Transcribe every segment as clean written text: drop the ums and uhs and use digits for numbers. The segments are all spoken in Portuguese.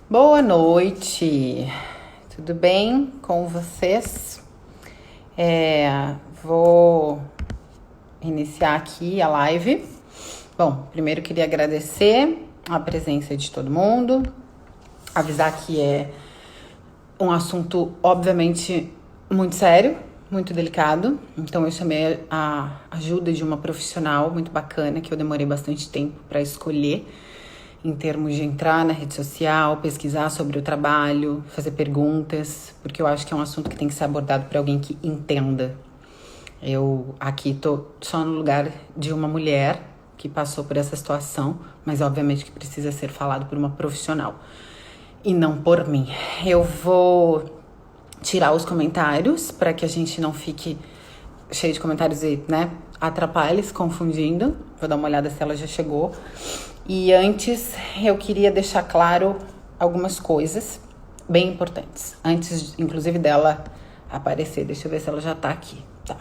Boa noite, tudo bem com vocês? Vou iniciar aqui a live. Bom, primeiro queria agradecer a presença de todo mundo, avisar que é um assunto obviamente muito sério, muito delicado, então eu chamei a ajuda de uma profissional muito bacana que eu demorei bastante tempo para escolher, em termos de entrar na rede social, pesquisar sobre o trabalho, fazer perguntas, porque eu acho que é um assunto que tem que ser abordado por alguém que entenda. Eu aqui tô só no lugar de uma mulher que passou por essa situação, mas obviamente que precisa ser falado por uma profissional e não por mim. Eu vou tirar os comentários para que a gente não fique cheio de comentários e, atrapalhe, se confundindo. Vou dar uma olhada se ela já chegou. E antes, eu queria deixar claro algumas coisas bem importantes. Antes, inclusive, dela aparecer. Deixa eu ver se ela já tá aqui. Tá.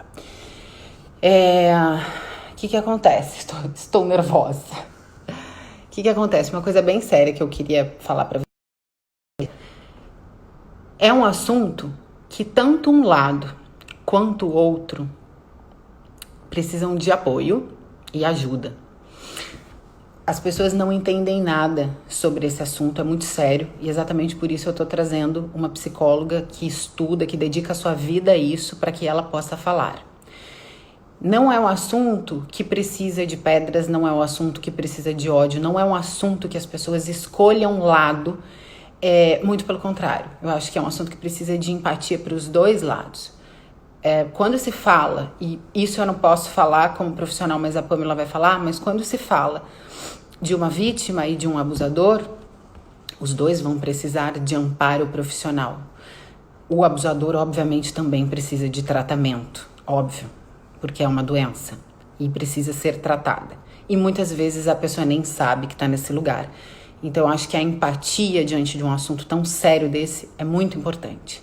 O que acontece? Estou nervosa. O que acontece? Uma coisa bem séria que eu queria falar pra você. É um assunto que tanto um lado quanto o outro precisam de apoio e ajuda. As pessoas não entendem nada sobre esse assunto, é muito sério, e exatamente por isso eu tô trazendo uma psicóloga que estuda, que dedica a sua vida a isso, para que ela possa falar. Não é um assunto que precisa de pedras, não é um assunto que precisa de ódio, não é um assunto que as pessoas escolham um lado, muito pelo contrário. Eu acho que é um assunto que precisa de empatia para os dois lados. Quando se fala, e isso eu não posso falar como profissional, mas a Pamela vai falar, mas quando se fala de uma vítima e de um abusador, os dois vão precisar de amparo profissional. O abusador, obviamente, também precisa de tratamento, óbvio, porque é uma doença e precisa ser tratada. E muitas vezes a pessoa nem sabe que está nesse lugar. Então, eu acho que a empatia diante de um assunto tão sério desse é muito importante.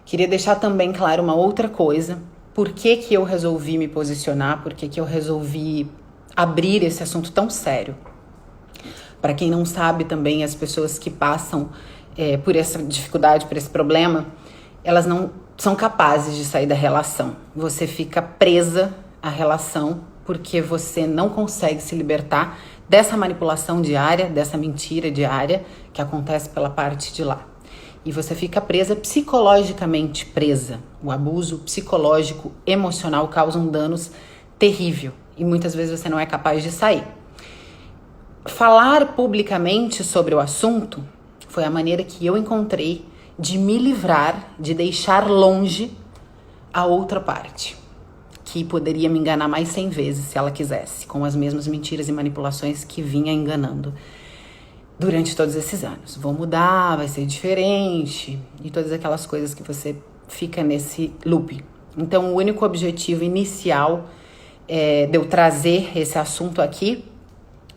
Queria deixar também claro uma outra coisa. Por que eu resolvi me posicionar? Por que eu resolvi abrir esse assunto tão sério? Para quem não sabe também, as pessoas que passam por essa dificuldade, por esse problema, elas não são capazes de sair da relação. Você fica presa à relação porque você não consegue se libertar dessa manipulação diária, dessa mentira diária que acontece pela parte de lá. E você fica presa, psicologicamente presa. O abuso psicológico, emocional causa um danos terrível. E muitas vezes você não é capaz de sair. Falar publicamente sobre o assunto foi a maneira que eu encontrei de me livrar, de deixar longe a outra parte, que poderia me enganar mais 100 vezes se ela quisesse, com as mesmas mentiras e manipulações que vinha enganando durante todos esses anos. Vou mudar, vai ser diferente, e todas aquelas coisas que você fica nesse loop. Então, o único objetivo inicial de eu trazer esse assunto aqui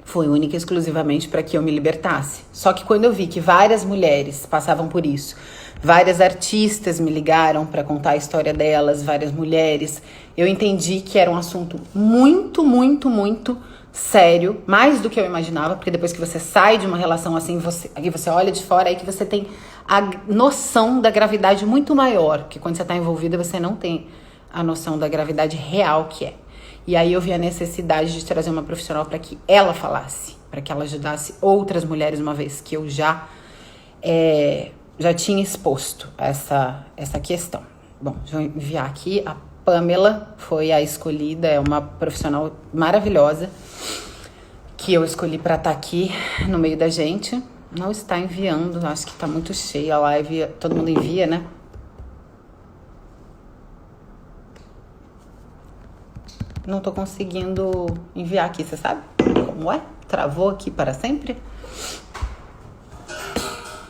foi única e exclusivamente para que eu me libertasse. Só que quando eu vi que várias mulheres passavam por isso, várias artistas me ligaram para contar a história delas, várias mulheres, eu entendi que era um assunto muito, muito, muito sério, mais do que eu imaginava, porque depois que você sai de uma relação assim, você olha de fora, aí que você tem a noção da gravidade muito maior, que quando você está envolvida você não tem a noção da gravidade real que é. E aí eu vi a necessidade de trazer uma profissional para que ela falasse, para que ela ajudasse outras mulheres, uma vez que eu já tinha exposto essa questão. Bom, deixa eu enviar aqui. A Pamela foi a escolhida, é uma profissional maravilhosa que eu escolhi para estar aqui no meio da gente. Não está enviando, acho que está muito cheia a live, todo mundo envia, né? Não tô conseguindo enviar aqui, você sabe como é? Travou aqui para sempre?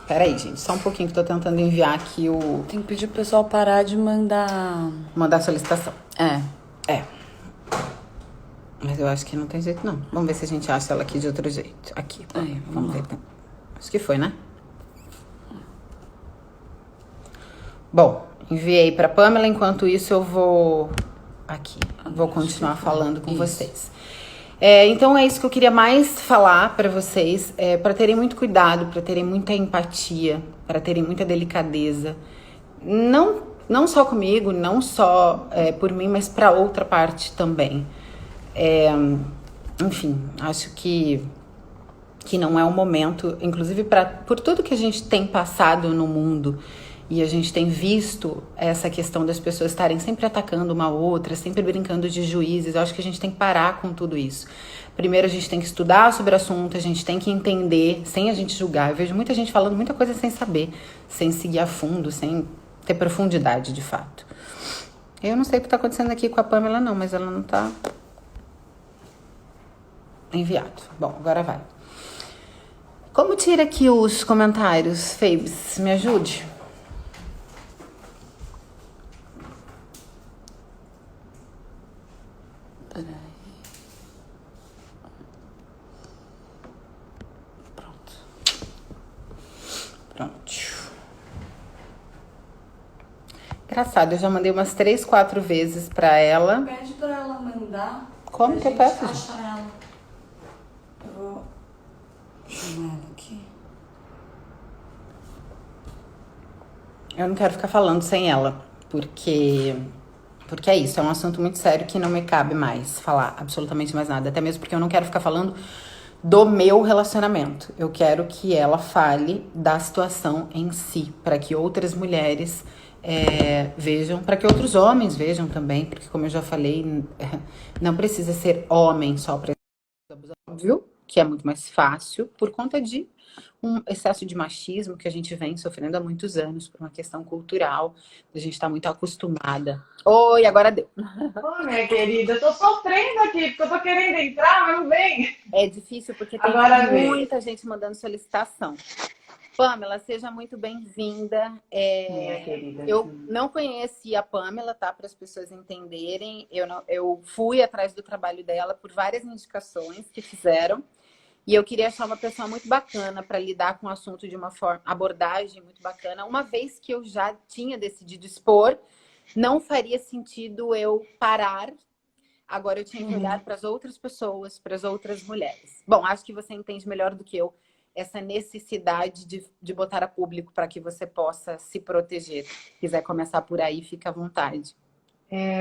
Pera aí, gente, só um pouquinho que tô tentando enviar aqui o... Tem que pedir pro pessoal parar de mandar... Mandar a solicitação. Mas eu acho que não tem jeito, não. Vamos ver se a gente acha ela aqui de outro jeito. Aqui, vamos ver. Acho que foi, né? Bom, enviei pra Pamela, enquanto isso eu vou... Vou continuar falando com vocês. Então é isso que eu queria mais falar para vocês, para terem muito cuidado, para terem muita empatia, para terem muita delicadeza. Não só comigo, não só por mim, mas para outra parte também. Enfim, acho que não é o momento, inclusive por tudo que a gente tem passado no mundo e a gente tem visto essa questão das pessoas estarem sempre atacando uma outra, sempre brincando de juízes. Eu acho que a gente tem que parar com tudo isso. Primeiro a gente tem que estudar sobre o assunto, a gente tem que entender, sem a gente julgar. Eu vejo muita gente falando muita coisa sem saber, sem seguir a fundo, sem ter profundidade de fato. Eu não sei o que está acontecendo aqui com a Pamela não, mas ela não está enviado. Bom, agora vai. Como tira aqui os comentários, Fabes? Me ajude. Peraí. Pronto. Engraçado, eu já mandei umas 3, 4 vezes pra ela. Pede pra ela mandar. Como que eu peço? Acha ela. Eu vou chamar ela aqui. Eu não quero ficar falando sem ela, porque é isso, é um assunto muito sério que não me cabe mais falar absolutamente mais nada. Até mesmo porque eu não quero ficar falando do meu relacionamento. Eu quero que ela fale da situação em si, para que outras mulheres vejam, para que outros homens vejam também, porque como eu já falei, não precisa ser homem só para abusar, óbvio, que é muito mais fácil por conta de um excesso de machismo que a gente vem sofrendo há muitos anos, por uma questão cultural, a gente está muito acostumada. Oi, agora deu. Ô, minha querida, eu tô sofrendo aqui, porque eu tô querendo entrar, mas não vem. É difícil porque tem Agora vem. muita gente mandando solicitação. Pamela, seja muito bem-vinda. Minha querida. Eu não conhecia a Pamela, tá? Para as pessoas entenderem. Eu fui atrás do trabalho dela por várias indicações que fizeram. E eu queria achar uma pessoa muito bacana para lidar com o assunto de uma abordagem muito bacana. Uma vez que eu já tinha decidido expor, não faria sentido eu parar. Agora eu tinha que olhar para as outras pessoas, para as outras mulheres. Bom, acho que você entende melhor do que eu essa necessidade de botar a público para que você possa se proteger. Se quiser começar por aí, fica à vontade.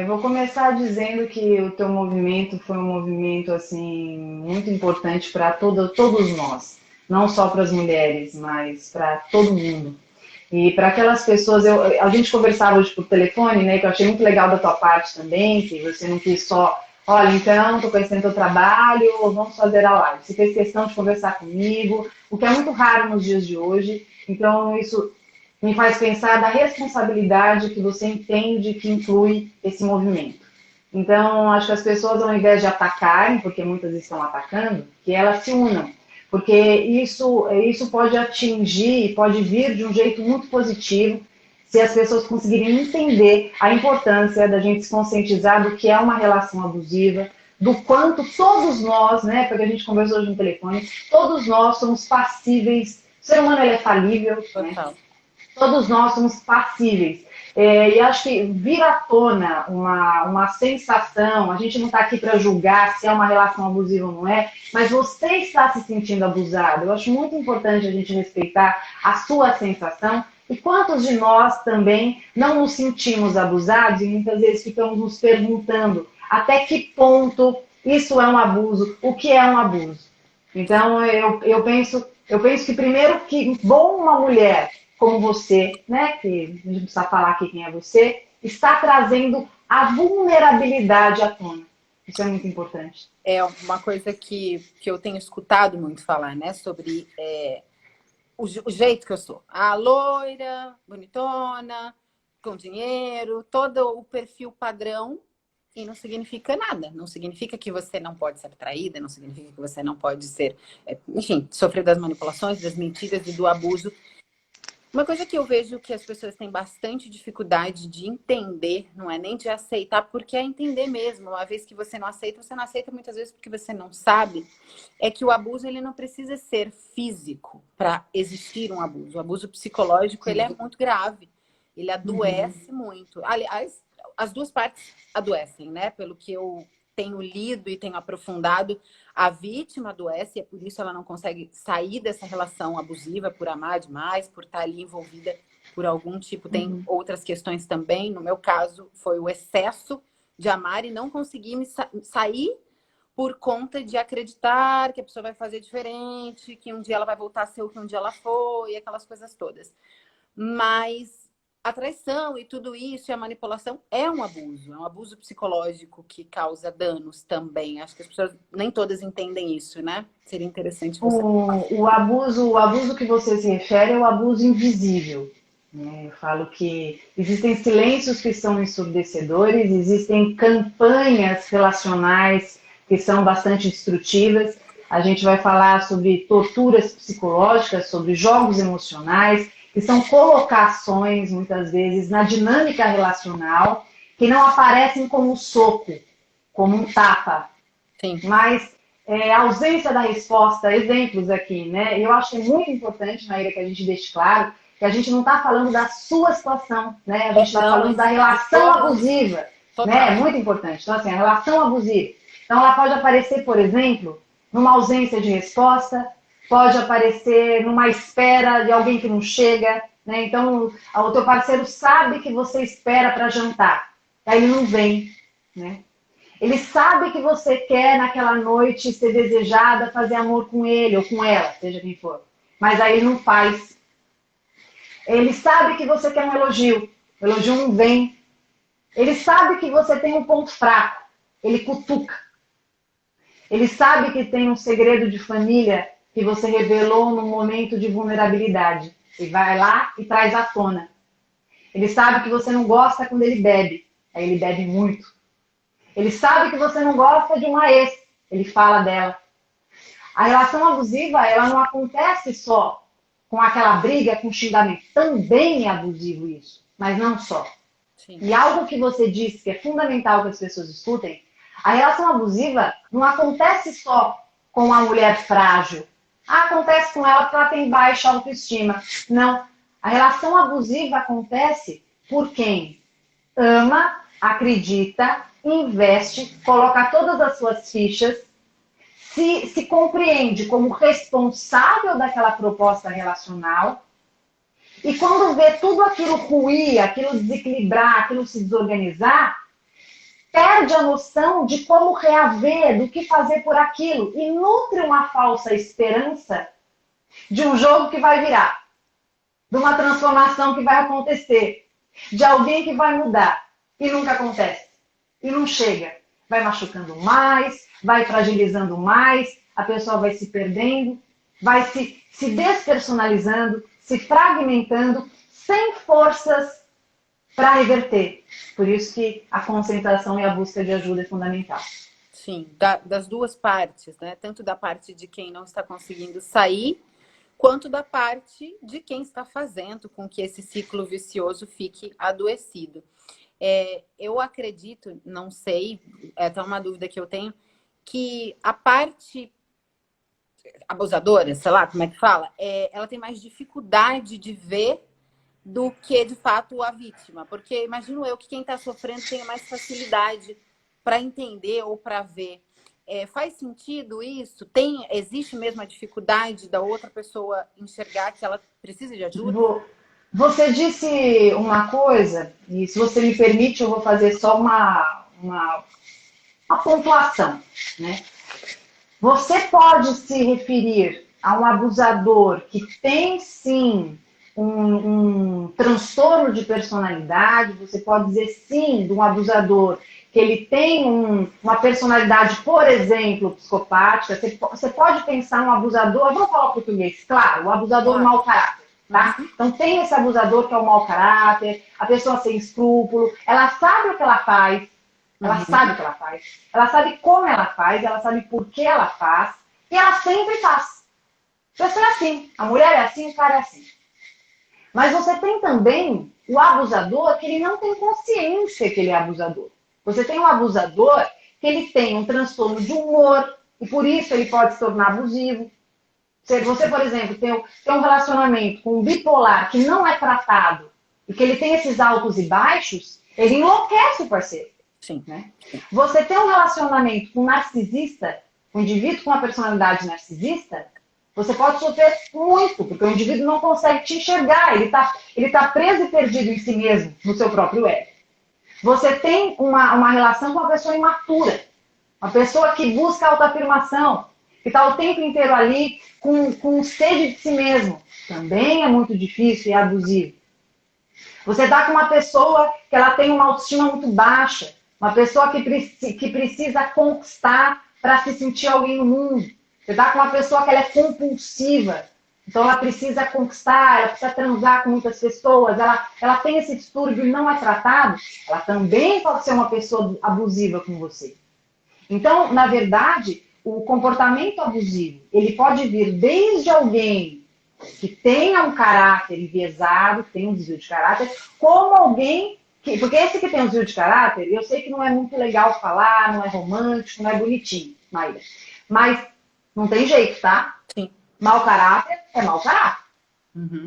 Vou começar dizendo que o teu movimento foi um movimento assim muito importante para todos nós, não só para as mulheres, mas para todo mundo. E para aquelas pessoas, a gente conversava hoje por telefone, né, que eu achei muito legal da tua parte também, que você não quis só, olha, então, estou conhecendo teu trabalho, vamos fazer a live. Você fez questão de conversar comigo, o que é muito raro nos dias de hoje. Então, isso me faz pensar da responsabilidade que você entende que inclui esse movimento. Então, acho que as pessoas, ao invés de atacarem, porque muitas estão atacando, que elas se unam. Porque isso pode atingir, pode vir de um jeito muito positivo, se as pessoas conseguirem entender a importância da gente se conscientizar do que é uma relação abusiva, do quanto todos nós, né, porque a gente conversou hoje no telefone, todos nós somos passíveis, o ser humano ele é falível, né? Todos nós somos passíveis. E acho que vir à tona uma sensação, a gente não está aqui para julgar se é uma relação abusiva ou não é, mas você está se sentindo abusado. Eu acho muito importante a gente respeitar a sua sensação. E quantos de nós também não nos sentimos abusados e muitas vezes ficamos nos perguntando até que ponto isso é um abuso, o que é um abuso. Então, eu penso que primeiro que bom uma mulher como você, né, que a gente não precisa falar aqui quem é você, está trazendo a vulnerabilidade à tona. Isso é muito importante. É uma coisa que eu tenho escutado muito falar, né, sobre o jeito que eu sou. A loira, bonitona, com dinheiro, todo o perfil padrão, e não significa nada. Não significa que você não pode ser traída, não significa que você não pode ser, enfim, sofrer das manipulações, das mentiras e do abuso. Uma coisa que eu vejo que as pessoas têm bastante dificuldade de entender, não é nem de aceitar, porque é entender mesmo. Uma vez que você não aceita muitas vezes porque você não sabe, é que o abuso ele não precisa ser físico para existir um abuso. O abuso psicológico ele é muito grave, ele adoece muito. Aliás, as duas partes adoecem, né? Pelo que eu tenho lido e tenho aprofundado, a vítima adoece e é por isso ela não consegue sair dessa relação abusiva, por amar demais, por estar ali envolvida por algum tipo. Tem outras questões também. No meu caso, foi o excesso de amar e não conseguir me sair por conta de acreditar que a pessoa vai fazer diferente, que um dia ela vai voltar a ser o que um dia ela foi, aquelas coisas todas. Mas a traição e tudo isso e a manipulação é um abuso psicológico que causa danos também. Acho que as pessoas nem todas entendem isso, né? Seria interessante você... O abuso que você se refere é o abuso invisível, né? Eu falo que existem silêncios que são ensurdecedores, existem campanhas relacionais que são bastante destrutivas. A gente vai falar sobre torturas psicológicas, sobre jogos emocionais, que são colocações, muitas vezes, na dinâmica relacional, que não aparecem como soco, como um tapa. Sim. Mas a ausência da resposta, exemplos aqui, né? Eu acho que é muito importante, Maíra, que a gente deixe claro que a gente não está falando da sua situação, né? A gente está falando da relação abusiva, né? É muito importante. Então, assim, a relação abusiva. Então, ela pode aparecer, por exemplo, numa ausência de resposta, pode aparecer numa espera de alguém que não chega, né? Então, o teu parceiro sabe que você espera para jantar, aí ele não vem, né? Ele sabe que você quer naquela noite ser desejada, fazer amor com ele ou com ela, seja quem for, mas aí ele não faz. Ele sabe que você quer um elogio, o elogio não vem. Ele sabe que você tem um ponto fraco, ele cutuca. Ele sabe que tem um segredo de família que você revelou num momento de vulnerabilidade. E vai lá e traz à tona. Ele sabe que você não gosta quando ele bebe. Aí ele bebe muito. Ele sabe que você não gosta de uma ex. Ele fala dela. A relação abusiva, ela não acontece só com aquela briga, com xingamento. Também é abusivo isso, mas não só. Sim. E algo que você disse que é fundamental que as pessoas escutem, a relação abusiva não acontece só com a mulher frágil. Acontece com ela porque ela tem baixa autoestima. Não. A relação abusiva acontece por quem ama, acredita, investe, coloca todas as suas fichas, se compreende como responsável daquela proposta relacional e quando vê tudo aquilo ruir, aquilo desequilibrar, aquilo se desorganizar, perde a noção de como reaver, do que fazer por aquilo e nutre uma falsa esperança de um jogo que vai virar, de uma transformação que vai acontecer, de alguém que vai mudar e nunca acontece, e não chega. Vai machucando mais, vai fragilizando mais, a pessoa vai se perdendo, vai se despersonalizando, se fragmentando, sem forças para reverter. Por isso que a concentração e a busca de ajuda é fundamental. Sim, das duas partes, né? Tanto da parte de quem não está conseguindo sair, quanto da parte de quem está fazendo com que esse ciclo vicioso fique adoecido. Eu acredito, não sei, é até uma dúvida que eu tenho, que a parte abusadora, sei lá como é que fala, ela tem mais dificuldade de ver do que, de fato, a vítima. Porque imagino eu que quem está sofrendo tem mais facilidade para entender ou para ver. Faz sentido isso? Existe mesmo a dificuldade da outra pessoa enxergar que ela precisa de ajuda? Você disse uma coisa, e se você me permite, eu vou fazer só uma pontuação, né? Você pode se referir a um abusador que tem, sim, um transtorno de personalidade, você pode dizer, sim, de um abusador que ele tem uma personalidade, por exemplo, psicopática. Você pode pensar um abusador, vamos falar português, claro, o abusador mau caráter. Tá? Então tem esse abusador que é o mau caráter, a pessoa sem escrúpulo, ela sabe o que ela faz, ela sabe o que ela faz, ela sabe como ela faz, ela sabe por que ela faz, e ela sempre faz. A pessoa é assim, a mulher é assim, o cara é assim. Mas você tem também o abusador que ele não tem consciência que ele é abusador. Você tem um abusador que ele tem um transtorno de humor, e por isso ele pode se tornar abusivo. Se você, por exemplo, tem um relacionamento com um bipolar que não é tratado e que ele tem esses altos e baixos, ele enlouquece o parceiro. Sim. Né? Você ter um relacionamento com um narcisista, um indivíduo com uma personalidade narcisista, você pode sofrer muito, porque o indivíduo não consegue te enxergar, ele tá preso e perdido em si mesmo, no seu próprio ego. Você tem uma relação com uma pessoa imatura, uma pessoa que busca autoafirmação, que está o tempo inteiro ali com sede de si mesmo. Também é muito difícil e abusivo. Você está com uma pessoa que ela tem uma autoestima muito baixa, uma pessoa que precisa conquistar para se sentir alguém no mundo. Você está com uma pessoa que ela é compulsiva, então ela precisa conquistar, ela precisa transar com muitas pessoas, ela tem esse distúrbio e não é tratado, ela também pode ser uma pessoa abusiva com você. Então, na verdade, o comportamento abusivo, ele pode vir desde alguém que tenha um caráter enviesado, que tenha um desvio de caráter, como alguém que... Porque esse que tem um desvio de caráter, eu sei que não é muito legal falar, não é romântico, não é bonitinho, Maíra. Mas não tem jeito, tá? Sim. Mau caráter é mau caráter. Uhum.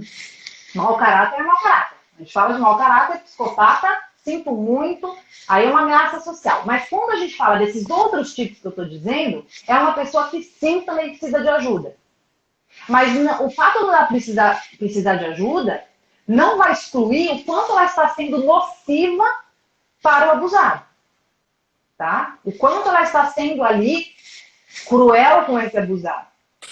Mau caráter é mau caráter. A gente fala de mau caráter, psicopata, sinto muito, aí é uma ameaça social. Mas quando a gente fala desses outros tipos que eu estou dizendo, é uma pessoa que sim também precisa de ajuda. Mas o fato de ela precisar de ajuda não vai excluir o quanto ela está sendo nociva para o abusado. Tá? O quanto ela está sendo ali cruel com esse abusado.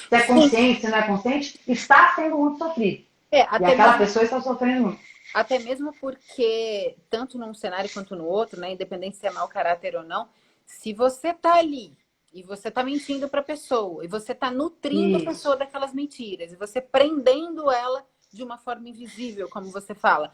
Se é consciente, se não é consciente, está sendo muito sofrido. E aquela pessoa está sofrendo muito. Até mesmo porque, tanto num cenário quanto no outro, né, independente se é mau caráter ou não, se você tá ali e você tá mentindo para a pessoa, e você tá nutrindo a pessoa daquelas mentiras, e você prendendo ela de uma forma invisível, como você fala,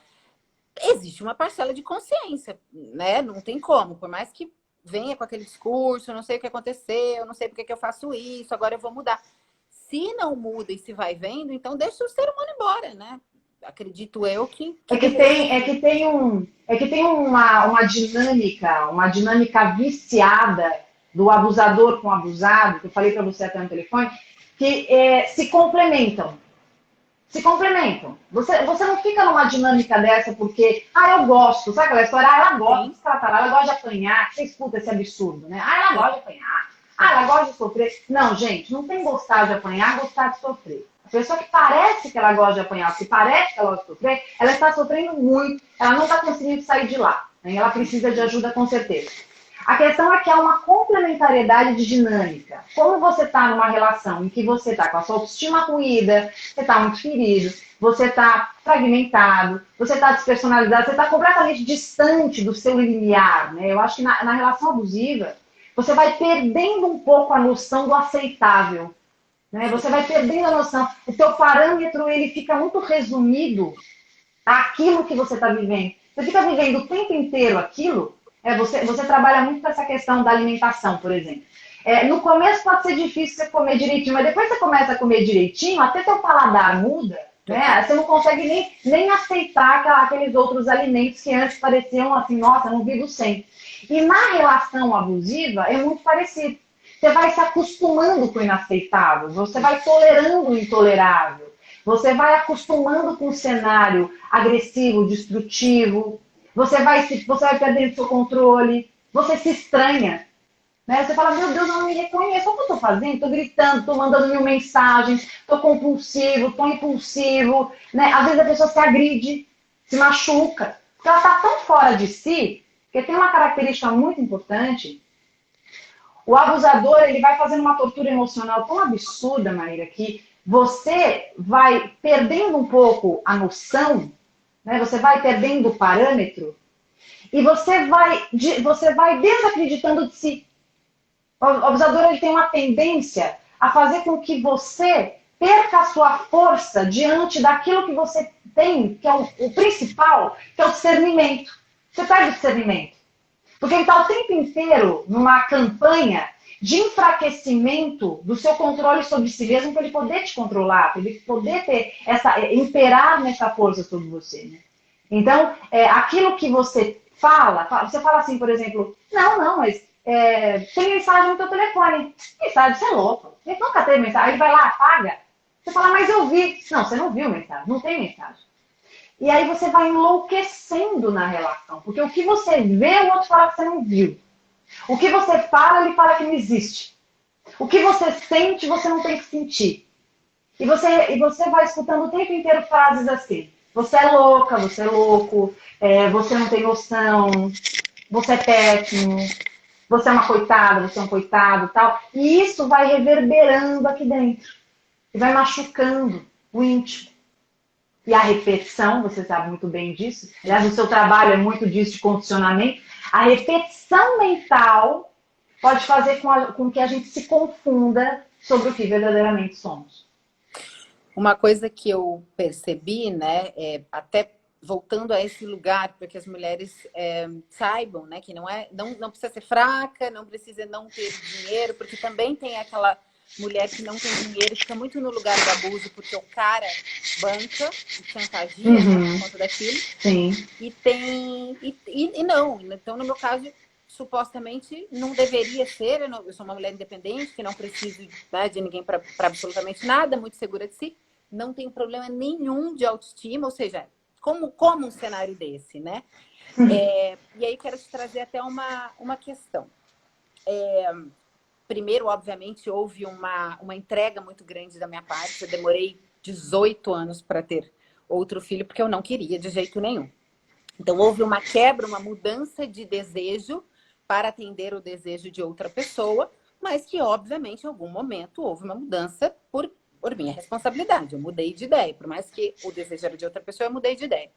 existe uma parcela de consciência, né? Não tem como, por mais que venha com aquele discurso, não sei o que aconteceu, não sei porque que eu faço isso, agora eu vou mudar. Se não muda e se vai vendo, então deixa o ser humano embora, né? Acredito eu que tem uma dinâmica viciada do abusador com o abusado, que eu falei para você até no telefone, que se complementam. Se complementam. Você não fica numa dinâmica dessa porque, eu gosto, sabe aquela história? Ela gosta de se tratar, ela gosta de apanhar, você escuta esse absurdo, né? Ela gosta de apanhar, ela gosta de sofrer. Não, gente, não tem gostar de apanhar, gostar de sofrer. A pessoa que parece que ela gosta de apanhar, que parece que ela gosta de sofrer, ela está sofrendo muito, ela não está conseguindo sair de lá. Né? Ela precisa de ajuda com certeza. A questão é que há uma complementariedade de dinâmica. Como você está numa relação em que você está com a sua autoestima ruída, você está muito ferido, você está fragmentado, você está despersonalizado, você está completamente distante do seu limiar. Né? Eu acho que na relação abusiva, você vai perdendo um pouco a noção do aceitável. Né? Você vai perdendo a noção. O teu parâmetro ele fica muito resumido àquilo que você está vivendo. Você fica vivendo o tempo inteiro aquilo. Você trabalha muito com essa questão da alimentação, por exemplo. No começo pode ser difícil você comer direitinho, mas depois você começa a comer direitinho, até teu paladar muda, né? Você não consegue nem aceitar aqueles outros alimentos que antes pareciam assim, nossa, não vivo sem. E na relação abusiva é muito parecido. Você vai se acostumando com o inaceitável, você vai tolerando o intolerável, você vai acostumando com o cenário agressivo, destrutivo. Você vai perdendo o seu controle, você se estranha. Né? Você fala, meu Deus, eu não me reconheço. O que eu estou fazendo? Estou gritando, estou mandando mil mensagens, estou compulsivo, estou impulsivo. Né? Às vezes a pessoa se agride, se machuca. Porque ela está tão fora de si, porque tem uma característica muito importante. O abusador, ele vai fazendo uma tortura emocional tão absurda, Maíra, que você vai perdendo um pouco a noção, né? Você vai perdendo o parâmetro e você vai desacreditando de si. O abusador ele tem uma tendência a fazer com que você perca a sua força diante daquilo que você tem, que é o principal, que é o discernimento. Você perde o discernimento. Porque ele está o tempo inteiro numa campanha de enfraquecimento do seu controle sobre si mesmo para ele poder te controlar, para ele poder imperar nessa força sobre você. Né? Então, aquilo que você você fala assim, por exemplo, mas tem mensagem no teu telefone. Mensagem, você é louco. Ele nunca tem mensagem. Aí ele vai lá, apaga. Você fala, mas eu vi. Não, você não viu mensagem. Não tem mensagem. E aí você vai enlouquecendo na relação. Porque o que você vê, o outro fala que você não viu. O que você fala, ele fala que não existe. O que você sente, você não tem que sentir. E você vai escutando o tempo inteiro frases assim. Você é louca, você é louco, você não tem noção, você é péssimo, você é uma coitada, você é um coitado, tal. E isso vai reverberando aqui dentro. E vai machucando o íntimo. E a repetição, você sabe muito bem disso. Aliás, o seu trabalho é muito disso de condicionamento. A repetição mental pode fazer com que a gente se confunda sobre o que verdadeiramente somos. Uma coisa que eu percebi, né, até voltando a esse lugar, para que as mulheres saibam, né, que não precisa ser fraca, não precisa não ter dinheiro, porque também tem aquela mulher que não tem dinheiro e fica muito no lugar do abuso, porque o cara banca e chantageia, né, por conta daquilo. Sim. E não. Então, no meu caso, supostamente não deveria ser. Eu sou uma mulher independente, que não preciso, né, de ninguém para absolutamente nada, muito segura de si. Não tenho problema nenhum de autoestima, ou seja, como um cenário desse, né? E aí quero te trazer até uma questão. Primeiro, obviamente, houve uma entrega muito grande da minha parte. Eu demorei 18 anos para ter outro filho, porque eu não queria de jeito nenhum. Então, houve uma quebra, uma mudança de desejo para atender o desejo de outra pessoa, mas que, obviamente, em algum momento houve uma mudança por minha responsabilidade. Eu mudei de ideia. Por mais que o desejo era de outra pessoa, eu mudei de ideia.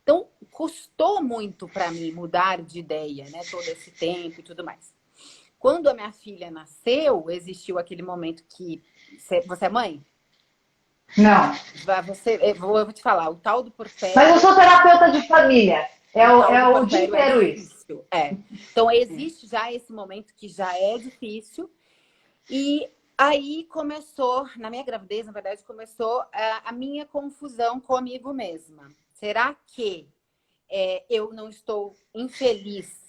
Então, custou muito para mim mudar de ideia, né? Todo esse tempo e tudo mais. Quando a minha filha nasceu, existiu aquele momento que... Você é mãe? Não. Eu vou te falar, o tal do porpério... Mas eu sou terapeuta de família. É o dia inteiro isso. Então, existe já esse momento que já é difícil. E aí começou, na minha gravidez, na verdade, começou a minha confusão comigo mesma. Será que eu não estou infeliz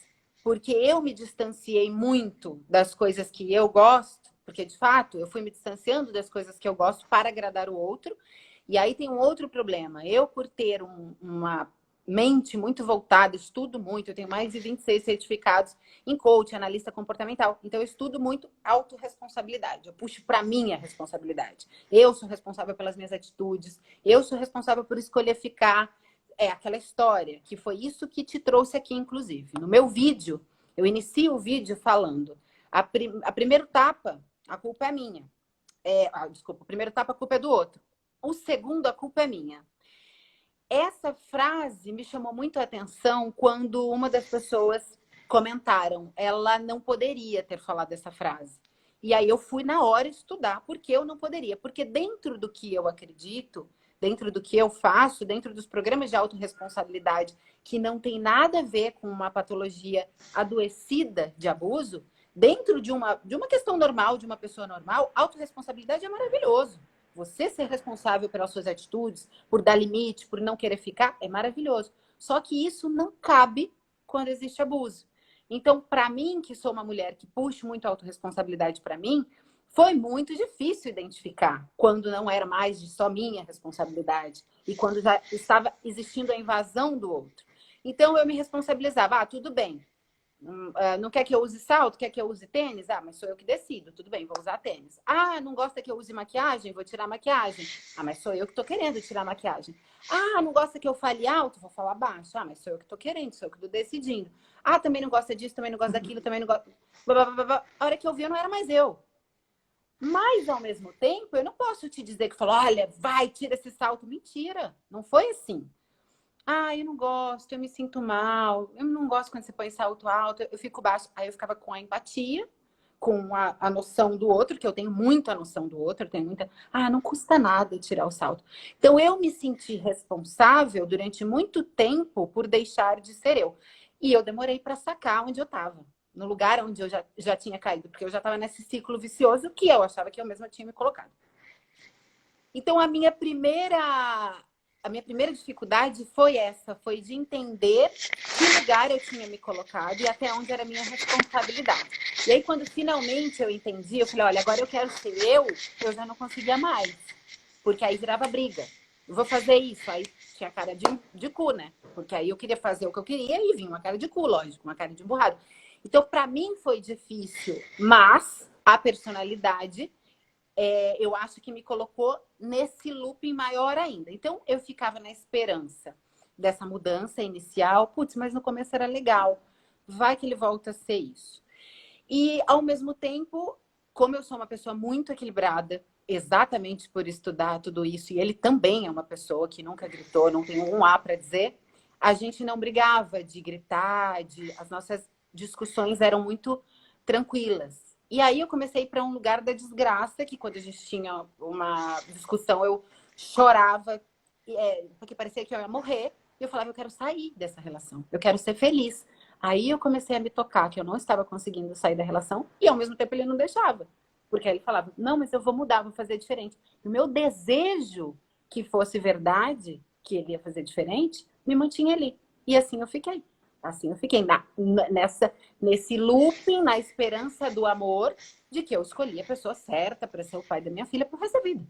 porque eu me distanciei muito das coisas que eu gosto? Porque, de fato, eu fui me distanciando das coisas que eu gosto para agradar o outro. E aí tem um outro problema. Eu, por ter uma mente muito voltada, estudo muito, eu tenho mais de 26 certificados em coach, analista comportamental. Então, eu estudo muito autorresponsabilidade. Eu puxo para mim a responsabilidade. Eu sou responsável pelas minhas atitudes. Eu sou responsável por escolher ficar. Aquela história, que foi isso que te trouxe aqui, inclusive. No meu vídeo, eu inicio o vídeo falando: a primeiro tapa, a culpa é minha. Desculpa, o primeiro tapa, a culpa é do outro. O segundo, a culpa é minha. Essa frase me chamou muito a atenção quando uma das pessoas comentaram. Ela não poderia ter falado essa frase. E aí eu fui na hora estudar por que eu não poderia. Porque dentro do que eu acredito, dentro do que eu faço, dentro dos programas de autorresponsabilidade, que não tem nada a ver com uma patologia adoecida de abuso, dentro de uma questão normal, de uma pessoa normal, autorresponsabilidade é maravilhoso. Você ser responsável pelas suas atitudes, por dar limite, por não querer ficar, é maravilhoso. Só que isso não cabe quando existe abuso. Então, para mim, que sou uma mulher que puxa muito a autorresponsabilidade para mim, foi muito difícil identificar quando não era mais de só minha responsabilidade e quando já estava existindo a invasão do outro. Então, eu me responsabilizava. Tudo bem. Não quer que eu use salto? Quer que eu use tênis? Mas sou eu que decido. Tudo bem, vou usar tênis. Não gosta que eu use maquiagem? Vou tirar maquiagem. Mas sou eu que estou querendo tirar maquiagem. Não gosta que eu fale alto? Vou falar baixo. Mas sou eu que estou querendo, sou eu que estou decidindo. Também não gosta disso, também não gosta daquilo, também não gosta... A hora que eu vi, eu não era mais eu. Mas, ao mesmo tempo, eu não posso te dizer que falou, olha, vai, tira esse salto. Mentira, não foi assim. Eu não gosto, eu me sinto mal, eu não gosto quando você põe salto alto, eu fico baixo. Aí eu ficava com a empatia, com a noção do outro, que eu tenho muito a noção do outro, eu tenho muita... não custa nada tirar o salto. Então, eu me senti responsável durante muito tempo por deixar de ser eu. E eu demorei para sacar onde eu estava. No lugar onde eu já tinha caído, porque eu já estava nesse ciclo vicioso que eu achava que eu mesma tinha me colocado. Então, a minha primeira dificuldade foi de entender que lugar eu tinha me colocado e até onde era a minha responsabilidade. E aí, quando finalmente eu entendi, eu falei, olha, agora eu quero ser eu já não conseguia mais, porque aí virava briga. vou fazer isso. Aí tinha cara de cu, né? Porque aí eu queria fazer o que eu queria e vinha uma cara de cu, lógico, uma cara de emburrado. Então, para mim foi difícil, mas a personalidade, eu acho que me colocou nesse looping maior ainda. Então, eu ficava na esperança dessa mudança inicial. Putz, mas no começo era legal. Vai que ele volta a ser isso. E, ao mesmo tempo, como eu sou uma pessoa muito equilibrada, exatamente por estudar tudo isso, e ele também é uma pessoa que nunca gritou, não tem um A para dizer, a gente não brigava de gritar, as nossas discussões eram muito tranquilas. E aí eu comecei a ir para um lugar da desgraça, que quando a gente tinha uma discussão eu chorava, porque parecia que eu ia morrer, e eu falava, eu quero sair dessa relação, eu quero ser feliz. Aí eu comecei a me tocar que eu não estava conseguindo sair da relação e ao mesmo tempo ele não deixava. Porque aí ele falava, não, mas eu vou mudar, vou fazer diferente. E o meu desejo que fosse verdade, que ele ia fazer diferente, me mantinha ali. E assim eu fiquei. Assim eu fiquei nesse looping, na esperança do amor, de que eu escolhi a pessoa certa para ser o pai da minha filha pro resto da vida.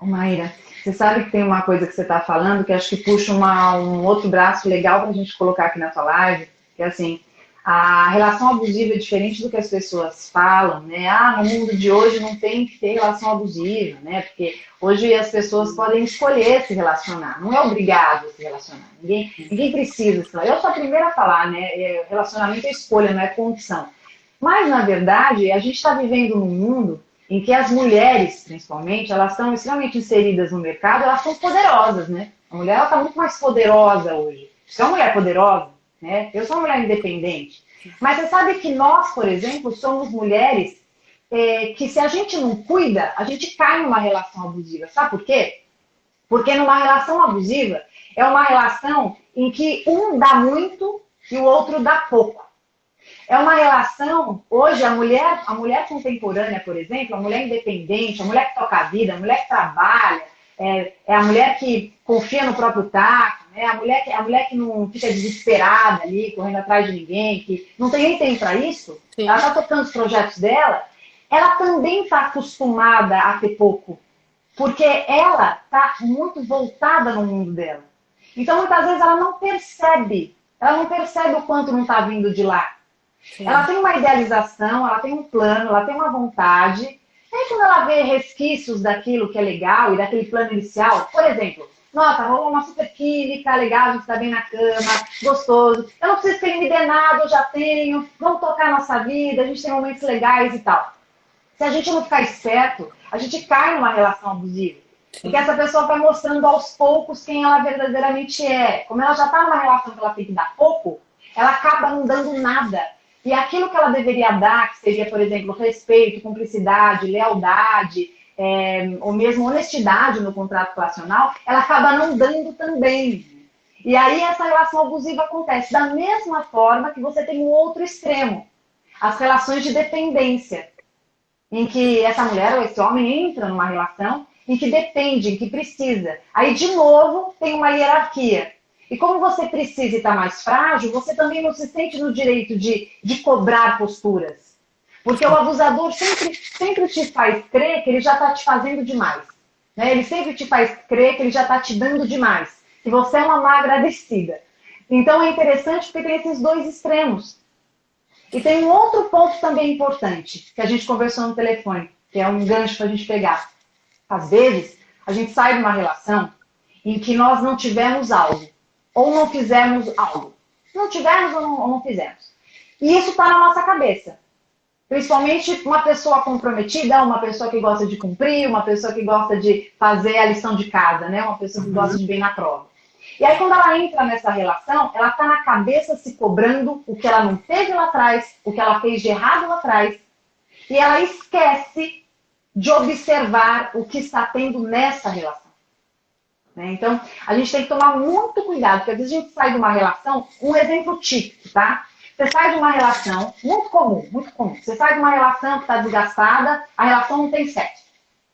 Maíra, você sabe que tem uma coisa que você está falando que acho que puxa um outro braço legal para a gente colocar aqui na sua live, que é assim, a relação abusiva é diferente do que as pessoas falam, né? Ah, no mundo de hoje não tem que ter relação abusiva, né? Porque hoje as pessoas podem escolher se relacionar, não é obrigado a se relacionar. Ninguém precisa se relacionar. Eu sou a primeira a falar, né? Relacionamento é escolha, não é condição. Mas, na verdade, a gente está vivendo num mundo em que as mulheres, principalmente, elas estão extremamente inseridas no mercado, elas são poderosas, né? A mulher está muito mais poderosa hoje. Você é uma mulher poderosa, né? Eu sou uma mulher independente. Mas você sabe que nós, por exemplo, somos mulheres que se a gente não cuida, a gente cai numa relação abusiva. Sabe por quê? Porque numa relação abusiva é uma relação em que um dá muito e o outro dá pouco. É uma relação, hoje, a mulher contemporânea, por exemplo, a mulher independente, a mulher que toca a vida, a mulher que trabalha, é a mulher que confia no próprio taco, né? A mulher que não fica desesperada ali, correndo atrás de ninguém, que não tem nem tempo para isso, sim. Ela está tocando os projetos dela, ela também está acostumada a ter pouco, porque ela está muito voltada no mundo dela. Então, muitas vezes, ela não percebe o quanto não está vindo de lá. Sim. Ela tem uma idealização, ela tem um plano, ela tem uma vontade. E aí, quando ela vê resquícios daquilo que é legal e daquele plano inicial, por exemplo, nossa, rolou uma super química, legal, a gente tá bem na cama, gostoso. Eu não preciso que ele me dê nada, eu já tenho. Vamos tocar a nossa vida, a gente tem momentos legais e tal. Se a gente não ficar esperto, a gente cai numa relação abusiva. Sim. Porque essa pessoa vai mostrando aos poucos quem ela verdadeiramente é. Como ela já tá numa relação que ela tem que dar pouco, ela acaba não dando nada. E aquilo que ela deveria dar, que seria, por exemplo, respeito, cumplicidade, lealdade, ou mesmo honestidade no contrato relacional, ela acaba não dando também. E aí essa relação abusiva acontece da mesma forma que você tem um outro extremo. As relações de dependência, em que essa mulher ou esse homem entra numa relação em que depende, em que precisa. Aí, de novo, tem uma hierarquia. E como você precisa e está mais frágil, você também não se sente no direito de cobrar posturas. Porque o abusador sempre te faz crer que ele já está te fazendo demais. Né? Ele sempre te faz crer que ele já está te dando demais. Que você é uma má agradecida. Então é interessante porque tem esses dois extremos. E tem um outro ponto também importante, que a gente conversou no telefone, que é um gancho para a gente pegar. Às vezes, a gente sai de uma relação em que nós não tivemos algo. Ou não fizemos algo. Não tivemos ou não fizemos. E isso está na nossa cabeça. Principalmente uma pessoa comprometida, uma pessoa que gosta de cumprir, uma pessoa que gosta de fazer a lição de casa, né? Uma pessoa que gosta de bem na prova. E aí quando ela entra nessa relação, ela está na cabeça se cobrando o que ela não teve lá atrás, o que ela fez de errado lá atrás. E ela esquece de observar o que está tendo nessa relação. Então, a gente tem que tomar muito cuidado, porque às vezes a gente sai de uma relação, um exemplo típico, tá? Você sai de uma relação, muito comum. Você sai de uma relação que está desgastada, a relação não tem sexo.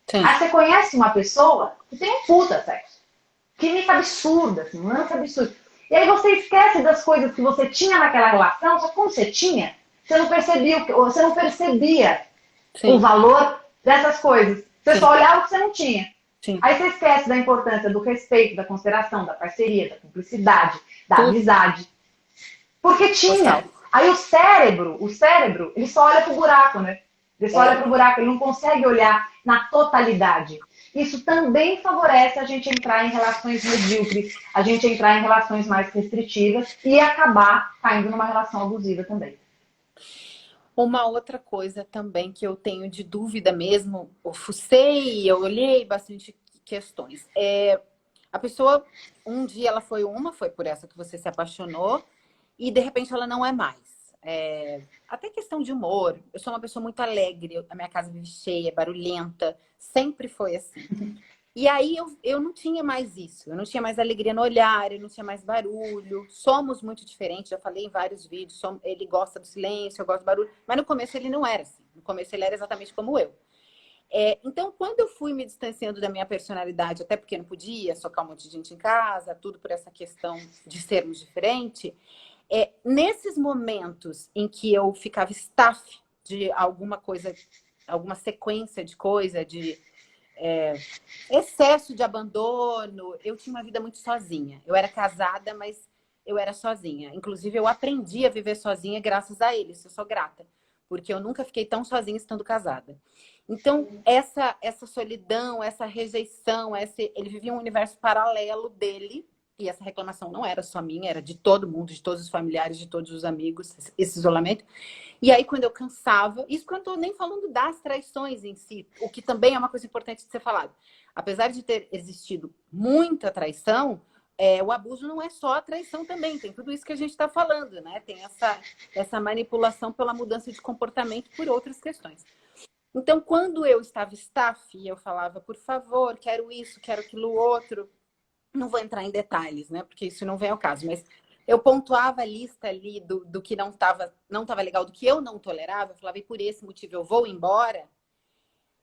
Sim. Aí você conhece uma pessoa que tem um puta sexo. Química absurda, assim, um lance absurdo. E aí você esquece das coisas que você tinha naquela relação, só que como você tinha, você não percebia Sim. o valor dessas coisas. Você Sim. só olhava o que você não tinha. Sim. Aí você esquece da importância do respeito, da consideração, da parceria, da cumplicidade, da amizade. Porque tinha. Total. Aí o cérebro, ele só olha pro buraco, né? Ele só olha pro buraco, ele não consegue olhar na totalidade. Isso também favorece a gente entrar em relações medíocres, a gente entrar em relações mais restritivas e acabar caindo numa relação abusiva também. Uma outra coisa também que eu tenho de dúvida mesmo, eu fucei, eu olhei bastante questões. A pessoa, um dia ela foi por essa que você se apaixonou, e de repente ela não é mais. Até questão de humor. Eu sou uma pessoa muito alegre, a minha casa vive cheia, barulhenta, sempre foi assim. E aí eu não tinha mais isso, eu não tinha mais alegria no olhar, eu não tinha mais barulho. Somos muito diferentes, já falei em vários vídeos, ele gosta do silêncio, eu gosto do barulho, mas no começo ele não era assim. No começo ele era exatamente como eu. Então, quando eu fui me distanciando da minha personalidade, até porque não podia socar um monte de gente em casa, tudo por essa questão de sermos diferentes, nesses momentos em que eu ficava staff de alguma coisa, alguma sequência de coisa, de excesso de abandono, eu tinha uma vida muito sozinha. Eu era casada, mas eu era sozinha. Inclusive, eu aprendi a viver sozinha graças a ele, isso eu sou grata. Porque eu nunca fiquei tão sozinha estando casada. Então, essa solidão, essa rejeição, ele vivia um universo paralelo dele, e essa reclamação não era só minha, era de todo mundo, de todos os familiares, de todos os amigos, esse isolamento. E aí, quando eu cansava, isso que eu não estou nem falando das traições em si, o que também é uma coisa importante de ser falado. Apesar de ter existido muita traição, o abuso não é só a traição também, tem tudo isso que a gente está falando, né? Tem essa manipulação pela mudança de comportamento por outras questões. Então, quando eu estava staff e eu falava, por favor, quero isso, quero aquilo outro, não vou entrar em detalhes, né? Porque isso não vem ao caso, mas eu pontuava a lista ali do que não tava legal, do que eu não tolerava, eu falava, e por esse motivo eu vou embora.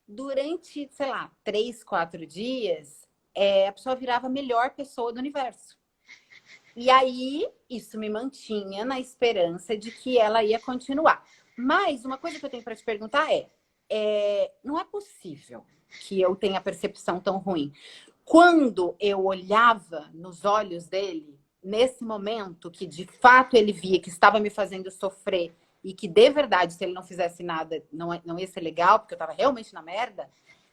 Durante, sei lá, 3, 4 dias, a pessoa virava a melhor pessoa do universo. E aí, isso me mantinha na esperança de que ela ia continuar. Mas uma coisa que eu tenho para te perguntar não é possível que eu tenha percepção tão ruim. Quando eu olhava nos olhos dele, nesse momento que de fato ele via que estava me fazendo sofrer e que de verdade, se ele não fizesse nada, não ia ser legal, porque eu estava realmente na merda,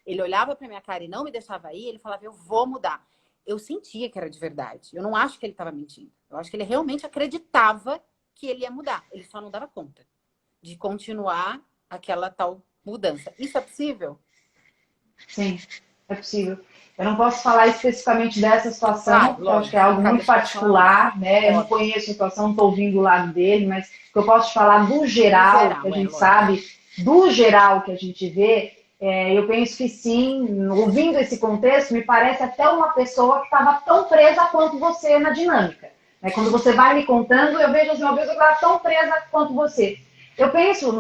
ele olhava para minha cara e não me deixava ir, ele falava, eu vou mudar. Eu sentia que era de verdade. Eu não acho que ele estava mentindo. Eu acho que ele realmente acreditava que ele ia mudar. Ele só não dava conta de continuar aquela tal mudança. Isso é possível? Sim, é possível. Eu não posso falar especificamente dessa situação, porque eu acho que é algo muito particular, né? Eu não conheço a situação, não estou ouvindo o lado dele, mas o que eu posso te falar do geral, que a gente sabe, do geral que a gente vê, eu penso que sim, ouvindo esse contexto, me parece até uma pessoa que estava tão presa quanto você na dinâmica. Quando você vai me contando, eu vejo assim, uma pessoa que estava tão presa quanto você. Eu penso,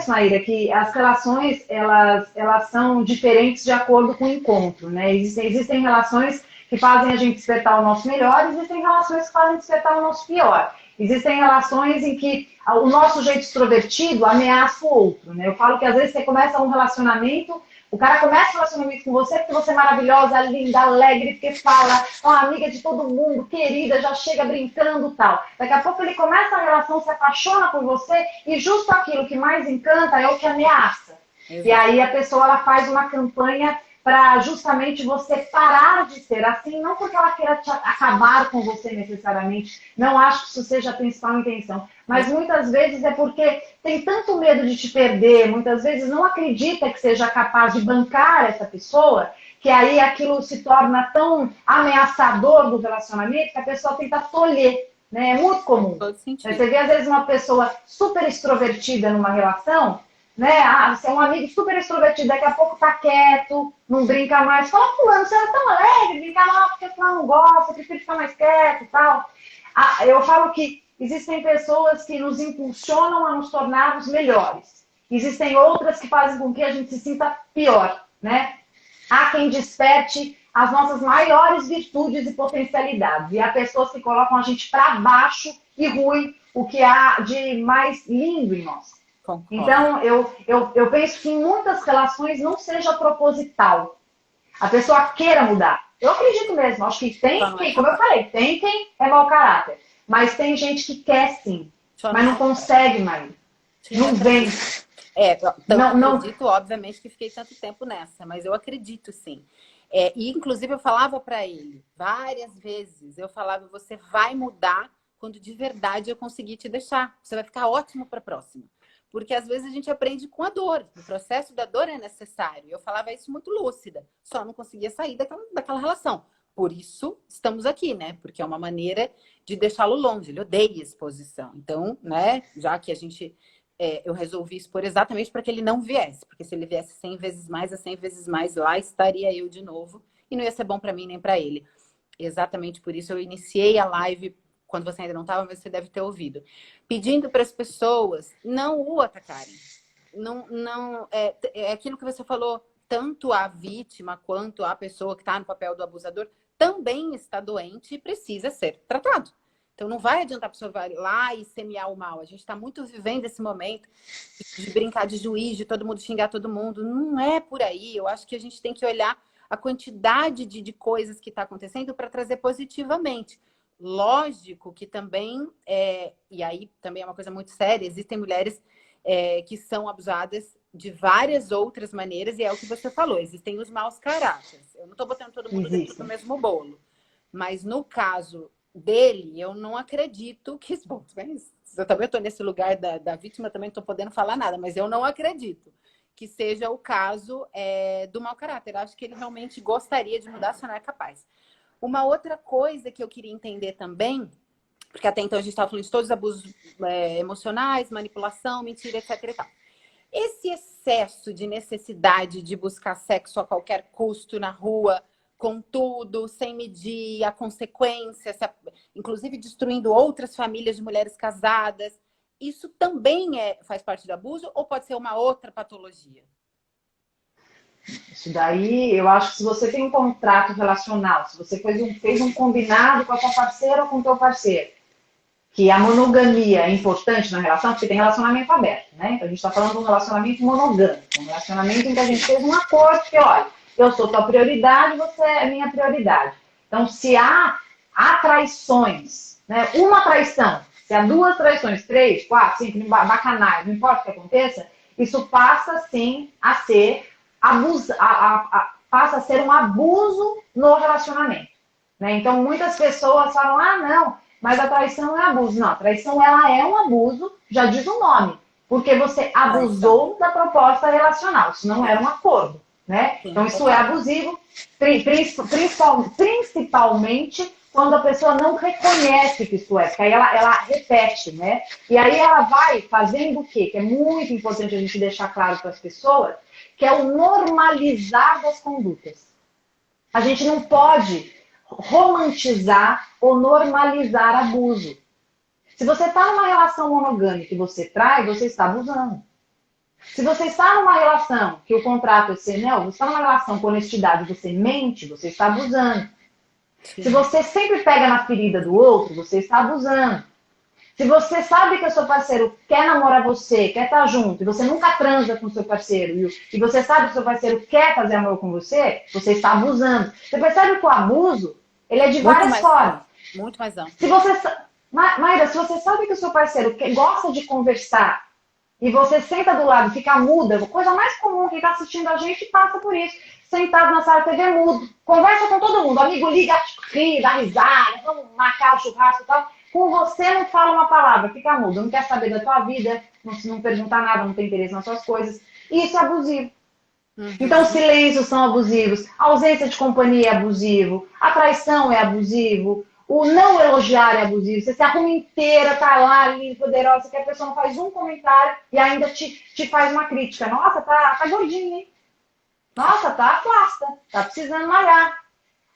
Maíra, que as relações, elas são diferentes de acordo com o encontro, né? Existem relações que fazem a gente despertar o nosso melhor, existem relações que fazem despertar o nosso pior. Existem relações em que o nosso jeito extrovertido ameaça o outro, né? Eu falo que às vezes você começa um relacionamento, o cara começa um relacionamento com você porque você é maravilhosa, linda, alegre, porque fala, amiga de todo mundo, querida, já chega brincando e tal. Daqui a pouco ele começa a relação, se apaixona por você e justo aquilo que mais encanta é o que ameaça. Exato. E aí a pessoa ela faz uma campanha para justamente você parar de ser assim, não porque ela queira acabar com você necessariamente, não acho que isso seja a principal intenção, mas muitas vezes é porque tem tanto medo de te perder, muitas vezes não acredita que seja capaz de bancar essa pessoa, que aí aquilo se torna tão ameaçador do relacionamento que a pessoa tenta tolher, né? É muito comum. Você vê às vezes uma pessoa super extrovertida numa relação, né? Você é um amigo super extrovertido, daqui a pouco tá quieto, não brinca mais. Fala, fulano, você era tão alegre, brincar lá porque fulano não gosta, prefiro ficar mais quieto e tal. Eu falo que existem pessoas que nos impulsionam a nos tornarmos melhores. Existem outras que fazem com que a gente se sinta pior, né? Há quem desperte as nossas maiores virtudes e potencialidades. E há pessoas que colocam a gente para baixo e ruim o que há de mais lindo em nós. Então, eu penso que em muitas relações não seja proposital. a pessoa queira mudar. Eu acredito mesmo, acho que tem quem, como eu falei, tem quem é mau caráter. Mas tem gente que quer sim, mas não consegue, Maíra. Não vem. Então, não acredito, obviamente, que fiquei tanto tempo nessa, mas eu acredito sim. E, inclusive, eu falava para ele várias vezes, eu falava, você vai mudar quando de verdade eu conseguir te deixar. Você vai ficar ótimo para a próxima. Porque às vezes a gente aprende com a dor. O processo da dor é necessário. Eu falava isso muito lúcida, só não conseguia sair daquela relação. Por isso, estamos aqui, né? Porque é uma maneira de deixá-lo longe. Ele odeia exposição. Então, né? Já que a gente... eu resolvi expor exatamente para que ele não viesse. Porque se ele viesse 100 vezes mais, a 100 vezes mais, lá estaria eu de novo. E não ia ser bom para mim nem para ele. Exatamente por isso eu iniciei a live quando você ainda não estava, mas você deve ter ouvido. Pedindo para as pessoas não o atacarem. É aquilo que você falou, tanto a vítima quanto a pessoa que está no papel do abusador também está doente e precisa ser tratado. Então não vai adiantar a pessoa ir lá e semear o mal. A gente está muito vivendo esse momento de brincar de juiz, de todo mundo xingar todo mundo. Não é por aí. Eu acho que a gente tem que olhar a quantidade de coisas que está acontecendo para trazer positivamente. Lógico que também, e aí também é uma coisa muito séria, existem mulheres que são abusadas de várias outras maneiras, e é o que você falou, existem os maus caráteres. Eu não estou botando todo mundo dentro do mesmo bolo. Mas no caso dele, eu não acredito que... Bom, eu também estou nesse lugar da vítima, também não estou podendo falar nada, mas eu não acredito que seja o caso do mau caráter. Acho que ele realmente gostaria de mudar, se não é capaz. Uma outra coisa que eu queria entender também, porque até então a gente estava falando de todos os abusos emocionais, manipulação, mentira, etc. e tal. Esse excesso de necessidade de buscar sexo a qualquer custo na rua, com tudo, sem medir a consequência, inclusive destruindo outras famílias de mulheres casadas, isso também faz parte do abuso ou pode ser uma outra patologia? Isso daí, eu acho que se você tem um contrato relacional, se você fez um combinado com a sua parceira ou com o teu parceiro, que a monogamia é importante na relação, porque tem relacionamento aberto, né? Então a gente está falando de um relacionamento monogâmico, um relacionamento em que a gente fez um acordo que, olha, eu sou tua prioridade, você é minha prioridade. Então, se há traições, né? Uma traição, se há 2 traições, 3, 4, 5, bacanais, não importa o que aconteça, isso passa sim a ser passa a ser um abuso no relacionamento, né? Então, muitas pessoas falam, não, mas a traição é abuso. Não, a traição ela é um abuso, já diz o nome, porque você abusou da proposta relacional, isso não era um acordo, né? Então, isso é abusivo, principalmente quando a pessoa não reconhece que isso é, porque aí ela repete, né? E aí ela vai fazendo o quê? Que é muito importante a gente deixar claro para as pessoas, que é o normalizar das condutas. A gente não pode romantizar ou normalizar abuso. Se você está numa relação monogâmica e você trai, você está abusando. Se você está numa relação que o contrato é ser, você está numa relação com honestidade e você mente, você está abusando. Sim. Se você sempre pega na ferida do outro, você está abusando. Se você sabe que o seu parceiro quer namorar você, quer estar junto, e você nunca transa com o seu parceiro, e você sabe que o seu parceiro quer fazer amor com você, você está abusando. Você percebe que o abuso, ele é de várias formas. Muito mais amplo. Maíra, se você sabe que o seu parceiro gosta de conversar, e você senta do lado e fica muda, a coisa mais comum, quem está assistindo a gente passa por isso. Sentado na sala de TV mudo, conversa com todo mundo, amigo liga, ri, dá risada, vamos marcar o churrasco e tal. Com você não fala uma palavra, fica mudo, não quer saber da tua vida, não pergunta nada, não tem interesse nas suas coisas. E isso é abusivo. Então, os silêncios são abusivos, a ausência de companhia é abusivo, a traição é abusivo, o não elogiar é abusivo. Você se arruma inteira, tá lá, linda, poderosa, que a pessoa não faz um comentário e ainda te faz uma crítica. Nossa, tá gordinha, hein? Nossa, tá plasta, tá precisando malhar.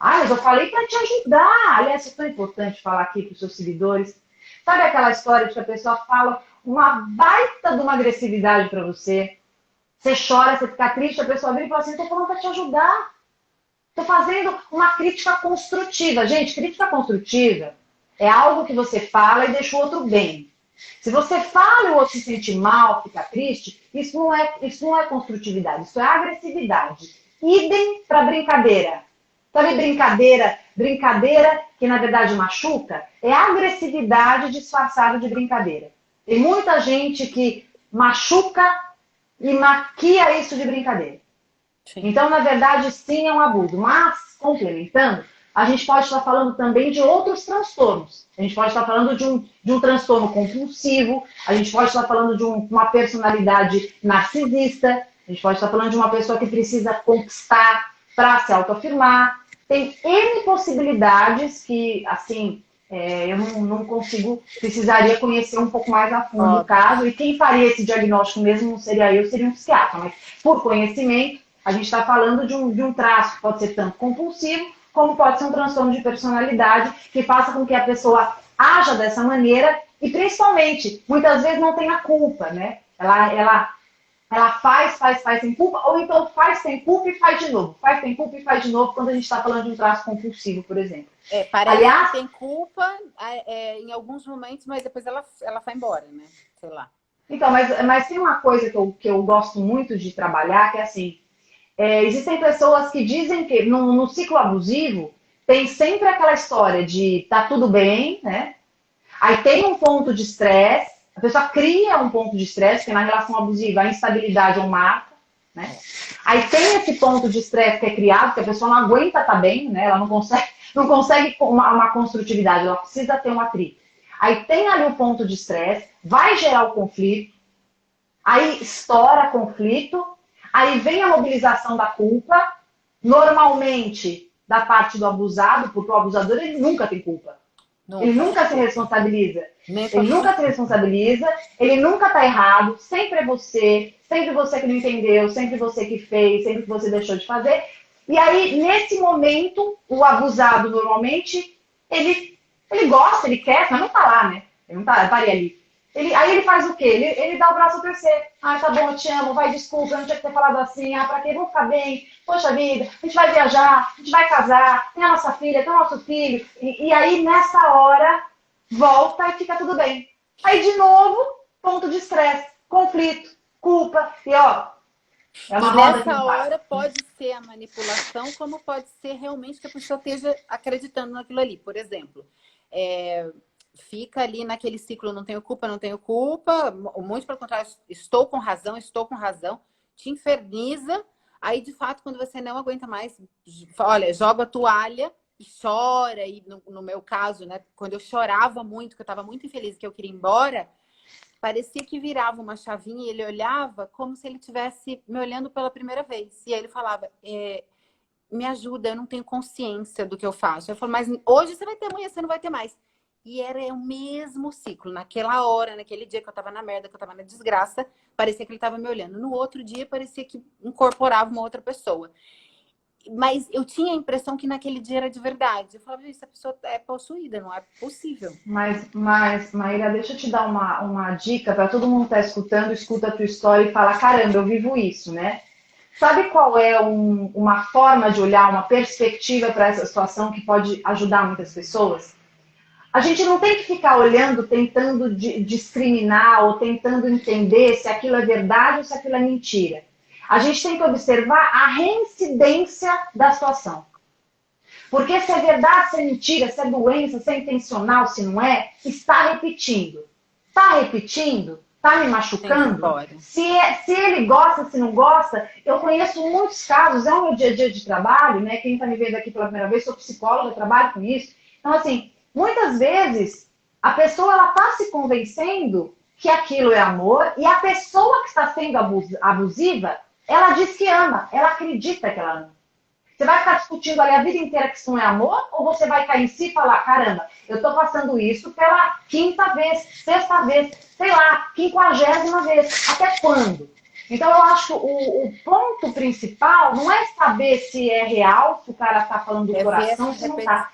Mas eu falei para te ajudar. Aliás, é tão importante falar aqui para os seus seguidores. Sabe aquela história de que a pessoa fala uma baita de uma agressividade para você? Você chora, você fica triste, a pessoa vem e fala assim, tô falando para te ajudar. Tô fazendo uma crítica construtiva. Gente, crítica construtiva é algo que você fala e deixa o outro bem. Se você fala e o outro se sente mal, fica triste, isso não é construtividade, isso é agressividade. Idem para brincadeira. Sabe brincadeira que na verdade machuca? É agressividade disfarçada de brincadeira. Tem muita gente que machuca e maquia isso de brincadeira. Sim. Então, na verdade, sim, é um abuso. Mas, complementando, a gente pode estar falando também de outros transtornos. A gente pode estar falando de um transtorno compulsivo, a gente pode estar falando de uma personalidade narcisista, a gente pode estar falando de uma pessoa que precisa conquistar para se autoafirmar. Tem N possibilidades que, assim, eu não consigo, precisaria conhecer um pouco mais a fundo o caso. E quem faria esse diagnóstico mesmo não seria eu, seria um psiquiatra. Mas, por conhecimento, a gente está falando de um traço que pode ser tanto compulsivo, como pode ser um transtorno de personalidade que faça com que a pessoa haja dessa maneira e, principalmente, muitas vezes não tenha culpa, né? Ela faz sem culpa, ou então faz sem culpa e faz de novo. Faz sem culpa e faz de novo quando a gente está falando de um traço compulsivo, por exemplo. Parece que tem culpa em alguns momentos, mas depois ela vai embora, né? Sei lá. Então, mas tem uma coisa que eu gosto muito de trabalhar, que é assim, existem pessoas que dizem que no ciclo abusivo tem sempre aquela história de tá tudo bem, né? Aí tem um ponto de estresse, a pessoa cria um ponto de estresse, porque na relação abusiva a instabilidade é um marco, né? Aí tem esse ponto de estresse que é criado, que a pessoa não aguenta estar bem, né? Ela não consegue uma construtividade, ela precisa ter um atrito. Aí tem ali o ponto de estresse, vai gerar o conflito, aí estoura conflito, aí vem a mobilização da culpa, normalmente da parte do abusado, porque o abusador ele nunca tem culpa. Ele nunca se responsabiliza. Ele nunca se responsabiliza, ele nunca tá errado, sempre você que não entendeu, sempre você que fez, sempre que você deixou de fazer. E aí, nesse momento, o abusado, normalmente, ele gosta, ele quer, mas não tá lá, né? Ele não tá, estaria ali. Aí ele faz o quê? Ele dá o braço a torcer. Ah, tá bom, eu te amo, vai, desculpa, eu não tinha que ter falado assim. Ah, pra quê? Vamos ficar bem. Poxa vida, a gente vai viajar, a gente vai casar, tem a nossa filha, tem o nosso filho. E aí, nessa hora, volta e fica tudo bem. Aí, de novo, ponto de estresse, conflito, culpa. E ó, é uma roda que nessa não para. hora pode ser a manipulação, como pode ser realmente que a pessoa esteja acreditando naquilo ali. Por exemplo, fica ali naquele ciclo, não tenho culpa, muito pelo contrário, estou com razão, te inferniza, aí de fato quando você não aguenta mais, olha, joga a toalha e chora, e no meu caso, né, quando eu chorava muito, que eu estava muito infeliz, que eu queria ir embora, parecia que virava uma chavinha e ele olhava como se ele estivesse me olhando pela primeira vez, e aí ele falava, me ajuda, eu não tenho consciência do que eu faço. Eu falo, mas hoje você vai ter, amanhã você não vai ter mais. E era o mesmo ciclo. Naquela hora, naquele dia que eu tava na merda, que eu tava na desgraça, parecia que ele tava me olhando. No outro dia, parecia que incorporava uma outra pessoa. Mas eu tinha a impressão que naquele dia era de verdade. Eu falava, essa pessoa é possuída, não é possível. Mas Maíra, deixa eu te dar uma dica para todo mundo que tá escutando, escuta a tua história e fala, caramba, eu vivo isso, né? Sabe qual é uma forma de olhar, uma perspectiva para essa situação que pode ajudar muitas pessoas? A gente não tem que ficar olhando, tentando discriminar ou tentando entender se aquilo é verdade ou se aquilo é mentira. A gente tem que observar a reincidência da situação. Porque se é verdade, se é mentira, se é doença, se é intencional, se não é, está repetindo. Está repetindo? Está me machucando? Se ele gosta, se não gosta, eu conheço muitos casos, é o meu dia a dia de trabalho, né? Quem está me vendo aqui pela primeira vez, sou psicóloga, trabalho com isso. Então, assim, muitas vezes a pessoa ela está se convencendo que aquilo é amor e a pessoa que está sendo abusiva, ela diz que ama, ela acredita que ela ama. Você vai ficar discutindo ali a vida inteira que isso não é amor? Ou você vai cair em si e falar, caramba, eu estou passando isso pela quinta vez, sexta vez, sei lá, 50ª vez. Até quando? Então eu acho que o ponto principal não é saber se é real, se o cara está falando do coração, se não está.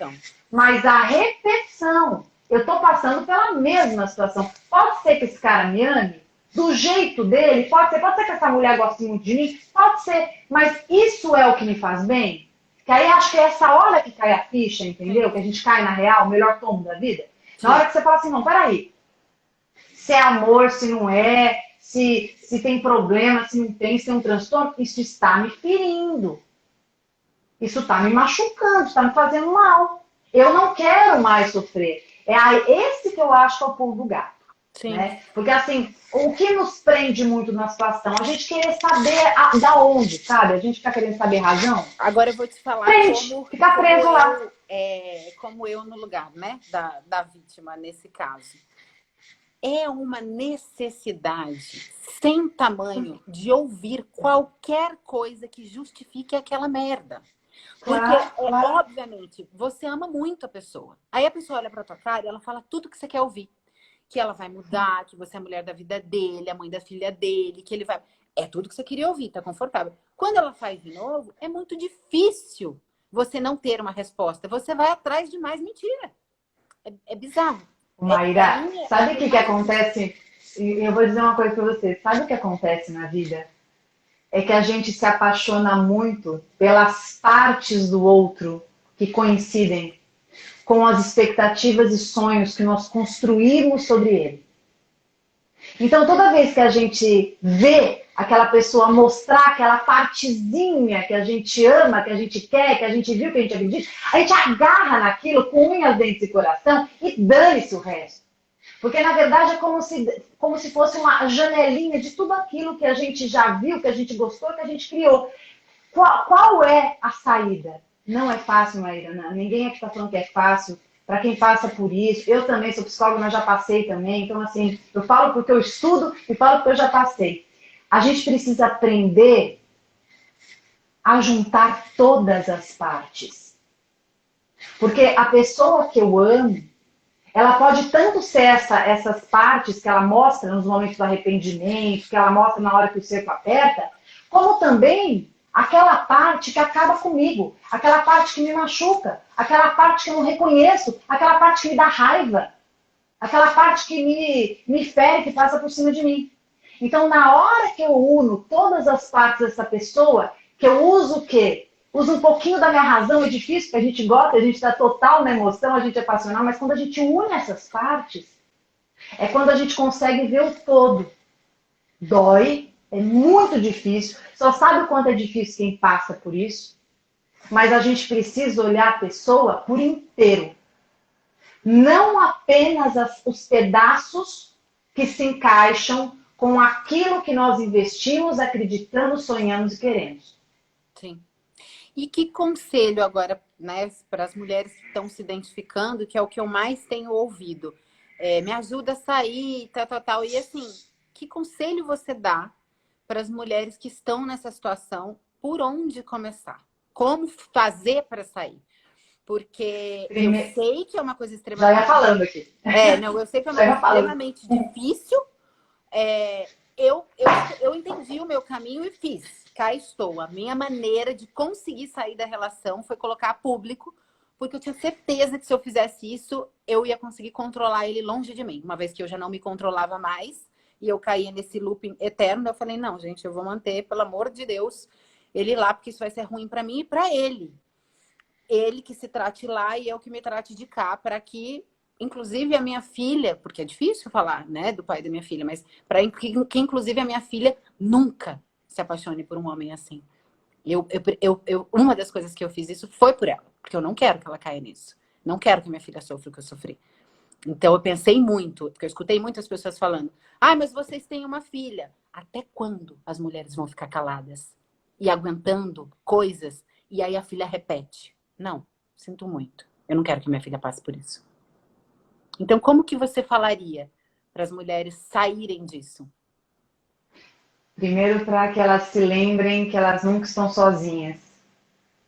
Mas a repetição. Eu estou passando pela mesma situação. Pode ser que esse cara me ame, do jeito dele, pode ser que essa mulher goste muito de mim, pode ser, mas isso é o que me faz bem? Que aí acho que é essa hora que cai a ficha, entendeu? Que a gente cai na real, o melhor tomo da vida. Na hora que você fala assim, não, peraí, se é amor, se não é, se tem problema, se não tem, se tem um transtorno, isso está me ferindo. Isso está me machucando, está me fazendo mal. Eu não quero mais sofrer. É esse que eu acho que é o pulo do gato. Sim. Né? Porque assim, o que nos prende muito na situação? A gente querer saber da onde, sabe? A gente fica querendo saber razão. Agora eu vou te falar fica preso lá. Como eu no lugar, né? Da vítima nesse caso. É uma necessidade sem tamanho de ouvir qualquer coisa que justifique aquela merda. Porque, obviamente, você ama muito a pessoa. Aí a pessoa olha pra tua cara e ela fala tudo que você quer ouvir. Que ela vai mudar, que você é a mulher da vida dele, a mãe da filha dele, que ele vai... É tudo que você queria ouvir, tá confortável. Quando ela faz de novo, é muito difícil você não ter uma resposta. Você vai atrás de mais mentira. É bizarro. Maíra, sabe o que acontece? Eu vou dizer uma coisa pra você. Sabe o que acontece na vida? É que a gente se apaixona muito pelas partes do outro que coincidem com as expectativas e sonhos que nós construímos sobre ele. Então, toda vez que a gente vê aquela pessoa mostrar aquela partezinha que a gente ama, que a gente quer, que a gente viu, que a gente acredita, a gente agarra naquilo com unhas, dentes e coração e dane-se o resto. Porque, na verdade, é como se fosse uma janelinha de tudo aquilo que a gente já viu, que a gente gostou, que a gente criou. Qual é a saída? Não é fácil, Maíra. Não. Ninguém aqui está falando que é fácil. Para quem passa por isso, eu também sou psicóloga, mas já passei também. Então, assim, eu falo porque eu estudo e falo porque eu já passei. A gente precisa aprender a juntar todas as partes. Porque a pessoa que eu amo, ela pode tanto ser essas partes que ela mostra nos momentos do arrependimento, que ela mostra na hora que o cerco aperta, como também aquela parte que acaba comigo, aquela parte que me machuca, aquela parte que eu não reconheço, aquela parte que me dá raiva, aquela parte que me fere, que passa por cima de mim. Então, na hora que eu uno todas as partes dessa pessoa, que eu uso o quê? Uso um pouquinho da minha razão, é difícil, porque a gente gosta, a gente está total na emoção, a gente é passional, mas quando a gente une essas partes, é quando a gente consegue ver o todo. Dói, é muito difícil, só sabe o quanto é difícil quem passa por isso, mas a gente precisa olhar a pessoa por inteiro. Não apenas os pedaços que se encaixam com aquilo que nós investimos, acreditamos, sonhamos e queremos. Sim. E que conselho agora, né, para as mulheres que estão se identificando, que é o que eu mais tenho ouvido? Me ajuda a sair, tal. E assim, que conselho você dá para as mulheres que estão nessa situação? Por onde começar? Como fazer para sair? Porque eu sei que é uma coisa extremamente... Já ia falando aqui. Eu sei que é uma coisa extremamente difícil. Eu entendi o meu caminho e fiz. Cá estou. A minha maneira de conseguir sair da relação foi colocar a público, porque eu tinha certeza que se eu fizesse isso, eu ia conseguir controlar ele longe de mim. Uma vez que eu já não me controlava mais e eu caía nesse looping eterno, eu falei, não, gente, eu vou manter, pelo amor de Deus, ele lá, porque isso vai ser ruim para mim e para ele. Ele que se trate lá e eu que me trate de cá, para que... Inclusive a minha filha, porque é difícil falar, né, do pai da minha filha, mas para que inclusive a minha filha nunca se apaixone por um homem assim. Uma das coisas que eu fiz isso foi por ela, porque eu não quero que ela caia nisso. Não quero que minha filha sofra o que eu sofri. Então eu pensei muito, porque eu escutei muitas pessoas falando, mas vocês têm uma filha. Até quando as mulheres vão ficar caladas e aguentando coisas e aí a filha repete? Não, sinto muito. Eu não quero que minha filha passe por isso. Então, como que você falaria para as mulheres saírem disso? Primeiro, para que elas se lembrem que elas nunca estão sozinhas.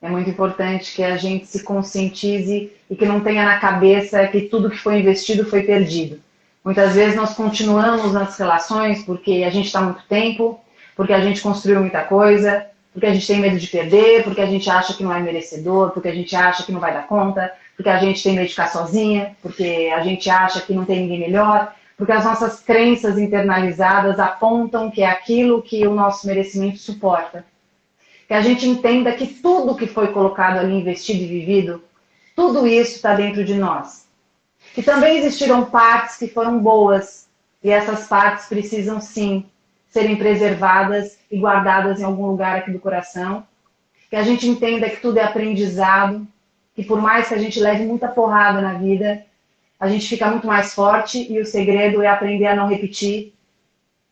É muito importante que a gente se conscientize e que não tenha na cabeça que tudo que foi investido foi perdido. Muitas vezes nós continuamos nas relações porque a gente está muito tempo, porque a gente construiu muita coisa, porque a gente tem medo de perder, porque a gente acha que não é merecedor, porque a gente acha que não vai dar conta, porque a gente tem medo de ficar sozinha, porque a gente acha que não tem ninguém melhor, porque as nossas crenças internalizadas apontam que é aquilo que o nosso merecimento suporta. Que a gente entenda que tudo que foi colocado ali, investido e vivido, tudo isso está dentro de nós. Que também existiram partes que foram boas, e essas partes precisam sim serem preservadas e guardadas em algum lugar aqui do coração. que a gente entenda que tudo é aprendizado, que por mais que a gente leve muita porrada na vida, a gente fica muito mais forte e o segredo é aprender a não repetir,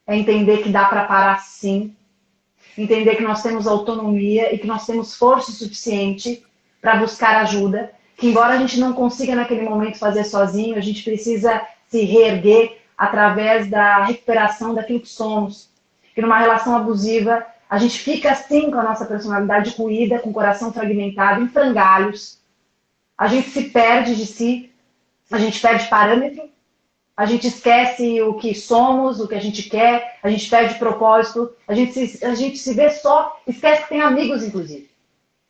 é entender que dá para parar sim, entender que nós temos autonomia e que nós temos força suficiente para buscar ajuda, que embora a gente não consiga naquele momento fazer sozinho, a gente precisa se reerguer através da recuperação daquilo que somos. Que numa relação abusiva, a gente fica assim com a nossa personalidade ruída, com o coração fragmentado, em frangalhos. A gente se perde de si, a gente perde parâmetro, a gente esquece o que somos, o que a gente quer, a gente perde propósito, a gente se vê só, esquece que tem amigos, inclusive.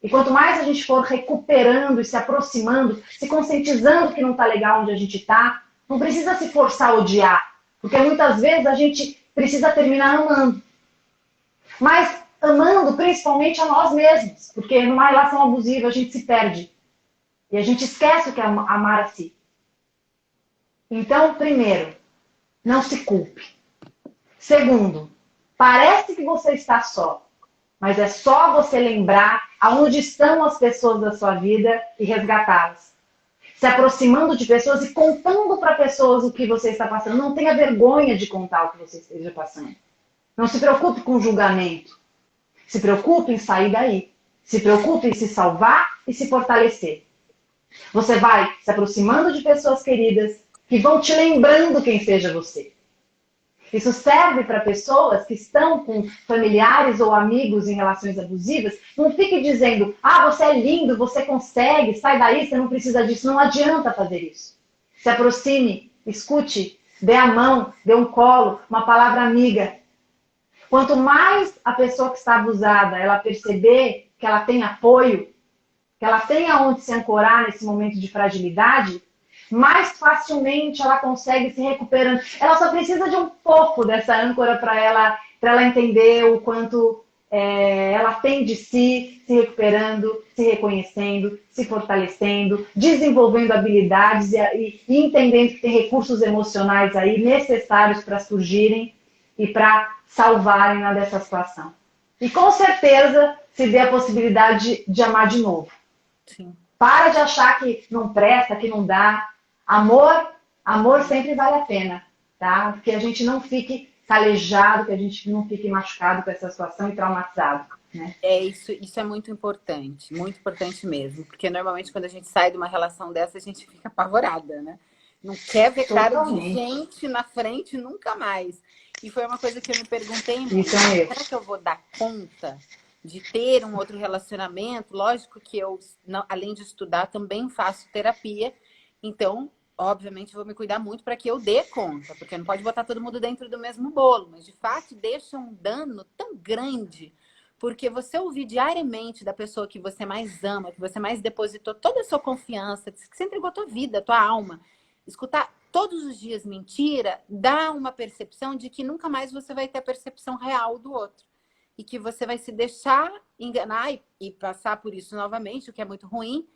E quanto mais a gente for recuperando e se aproximando, se conscientizando que não está legal onde a gente está, não precisa se forçar a odiar, porque muitas vezes a gente precisa terminar amando. Mas amando principalmente a nós mesmos, porque numa relação abusiva a gente se perde. E a gente esquece o que é amar a si. Então, primeiro, não se culpe. Segundo, parece que você está só, mas é só você lembrar aonde estão as pessoas da sua vida e resgatá-las. Se aproximando de pessoas e contando para pessoas o que você está passando. Não tenha vergonha de contar o que você esteja passando. Não se preocupe com julgamento. Se preocupe em sair daí. Se preocupe em se salvar e se fortalecer. Você vai se aproximando de pessoas queridas que vão te lembrando quem seja você. Isso serve para pessoas que estão com familiares ou amigos em relações abusivas. Não fique dizendo, você é lindo, você consegue, sai daí, você não precisa disso. Não adianta fazer isso. Se aproxime, escute, dê a mão, dê um colo, uma palavra amiga. Quanto mais a pessoa que está abusada, ela perceber que ela tem apoio, que ela tem aonde se ancorar nesse momento de fragilidade, mais facilmente ela consegue se recuperando. Ela só precisa de um pouco dessa âncora para ela entender o quanto ela tem de si, se recuperando, se reconhecendo, se fortalecendo, desenvolvendo habilidades e entendendo que tem recursos emocionais aí necessários para surgirem e para salvarem dessa situação. E com certeza se dê a possibilidade de amar de novo. Sim. Para de achar que não presta, que não dá. Amor sempre vale a pena, tá? Que a gente não fique calejado, que a gente não fique machucado com essa situação e traumatizado, né? Isso é muito importante mesmo, porque normalmente quando a gente sai de uma relação dessa, a gente fica apavorada, né? Não quer ver cara de gente na frente nunca mais. E foi uma coisa que eu me perguntei muito, será que eu vou dar conta de ter um outro relacionamento? Lógico que eu, além de estudar, também faço terapia. Então, obviamente, vou me cuidar muito para que eu dê conta, porque não pode botar todo mundo dentro do mesmo bolo. Mas, de fato, deixa um dano tão grande, porque você ouvir diariamente da pessoa que você mais ama, que você mais depositou toda a sua confiança, que você entregou a tua vida, a tua alma, escutar todos os dias mentira, dá uma percepção de que nunca mais você vai ter a percepção real do outro. E que você vai se deixar enganar e passar por isso novamente, o que é muito ruim.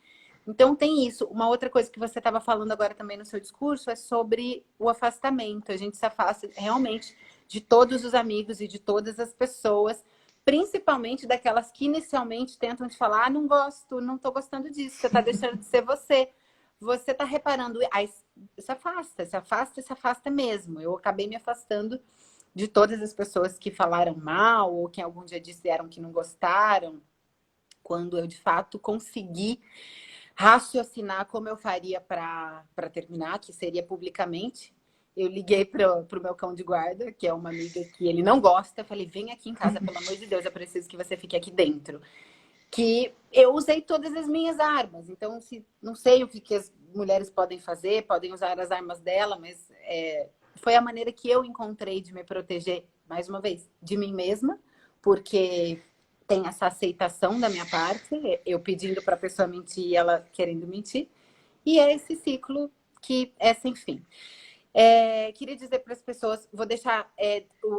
Então tem isso. Uma outra coisa que você estava falando agora também no seu discurso é sobre o afastamento. A gente se afasta realmente de todos os amigos e de todas as pessoas, principalmente daquelas que inicialmente tentam te falar, não gosto, não estou gostando disso, você está deixando de ser você. Você está reparando, aí se afasta mesmo. Eu acabei me afastando de todas as pessoas que falaram mal ou que algum dia disseram que não gostaram, quando eu de fato consegui raciocinar como eu faria para terminar, que seria publicamente. Eu liguei para o meu cão de guarda, que é uma amiga que ele não gosta. Eu falei, vem aqui em casa, pelo amor de Deus, eu preciso que você fique aqui dentro. Que eu usei todas as minhas armas. Então, não sei o que as mulheres podem fazer, podem usar as armas dela, mas foi a maneira que eu encontrei de me proteger, mais uma vez, de mim mesma, porque tem essa aceitação da minha parte, eu pedindo para a pessoa mentir e ela querendo mentir, e é esse ciclo que é sem fim. Queria dizer para as pessoas, vou deixar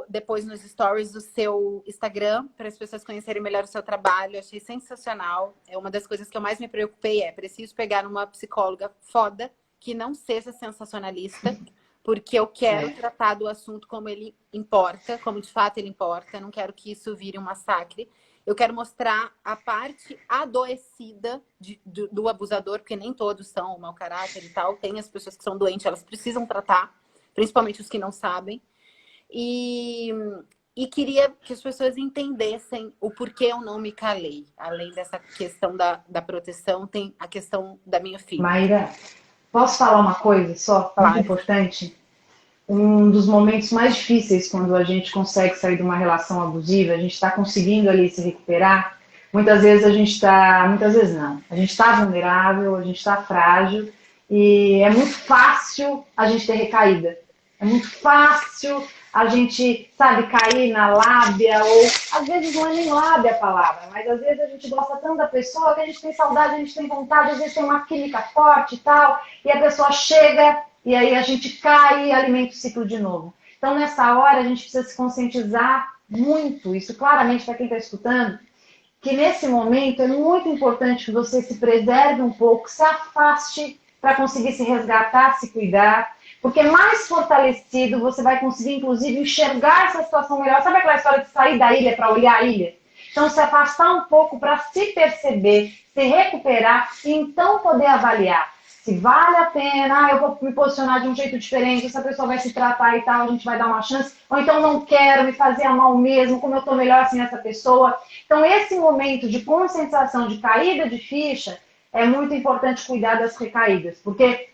depois nos stories o seu Instagram, para as pessoas conhecerem melhor o seu trabalho. Eu achei sensacional. Uma das coisas que eu mais me preocupei preciso pegar uma psicóloga foda, que não seja sensacionalista, porque eu quero tratar do assunto como ele importa, como de fato ele importa. Eu não quero que isso vire um massacre. eu quero mostrar a parte adoecida do abusador, porque nem todos são mau caráter e tal. Tem as pessoas que são doentes, elas precisam tratar, principalmente os que não sabem. E queria que as pessoas entendessem o porquê eu não me calei. Além dessa questão da proteção, tem a questão da minha filha. Maíra, posso falar uma coisa só, muito importante? Um dos momentos mais difíceis quando a gente consegue sair de uma relação abusiva, a gente está conseguindo ali se recuperar, muitas vezes a gente está, muitas vezes não, a gente está vulnerável, a gente está frágil e é muito fácil a gente ter recaída. É muito fácil a gente, sabe, cair na lábia, ou às vezes não é nem lábia a palavra, mas às vezes a gente gosta tanto da pessoa que a gente tem saudade, a gente tem vontade, às vezes tem uma química forte e tal, e a pessoa chega e aí a gente cai e alimenta o ciclo de novo. Então nessa hora a gente precisa se conscientizar muito, isso claramente para quem está escutando, que nesse momento é muito importante que você se preserve um pouco, se afaste para conseguir se resgatar, se cuidar, porque mais fortalecido você vai conseguir, inclusive, enxergar essa situação melhor. Sabe aquela história de sair da ilha para olhar a ilha? Então, se afastar um pouco para se perceber, se recuperar e então poder avaliar se vale a pena, eu vou me posicionar de um jeito diferente, essa pessoa vai se tratar e tal, a gente vai dar uma chance, ou então não quero, me fazer mal mesmo, como eu estou melhor sem essa pessoa. Então, esse momento de conscientização, de caída de ficha, é muito importante cuidar das recaídas, porque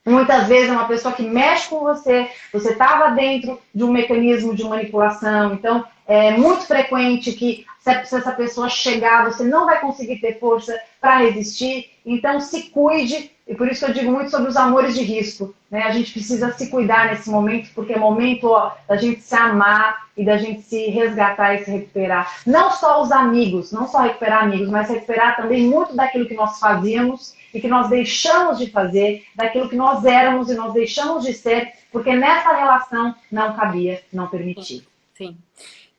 muitas vezes é uma pessoa que mexe com você, você estava dentro de um mecanismo de manipulação, então é muito frequente que se essa pessoa chegar, você não vai conseguir ter força para resistir, então se cuide, e por isso que eu digo muito sobre os amores de risco, né? A gente precisa se cuidar nesse momento, porque é momento da gente se amar e da gente se resgatar e se recuperar. Não só os amigos, não só recuperar amigos, mas recuperar também muito daquilo que nós fazíamos e que nós deixamos de fazer, daquilo que nós éramos e nós deixamos de ser, porque nessa relação não cabia, não permitia. Sim.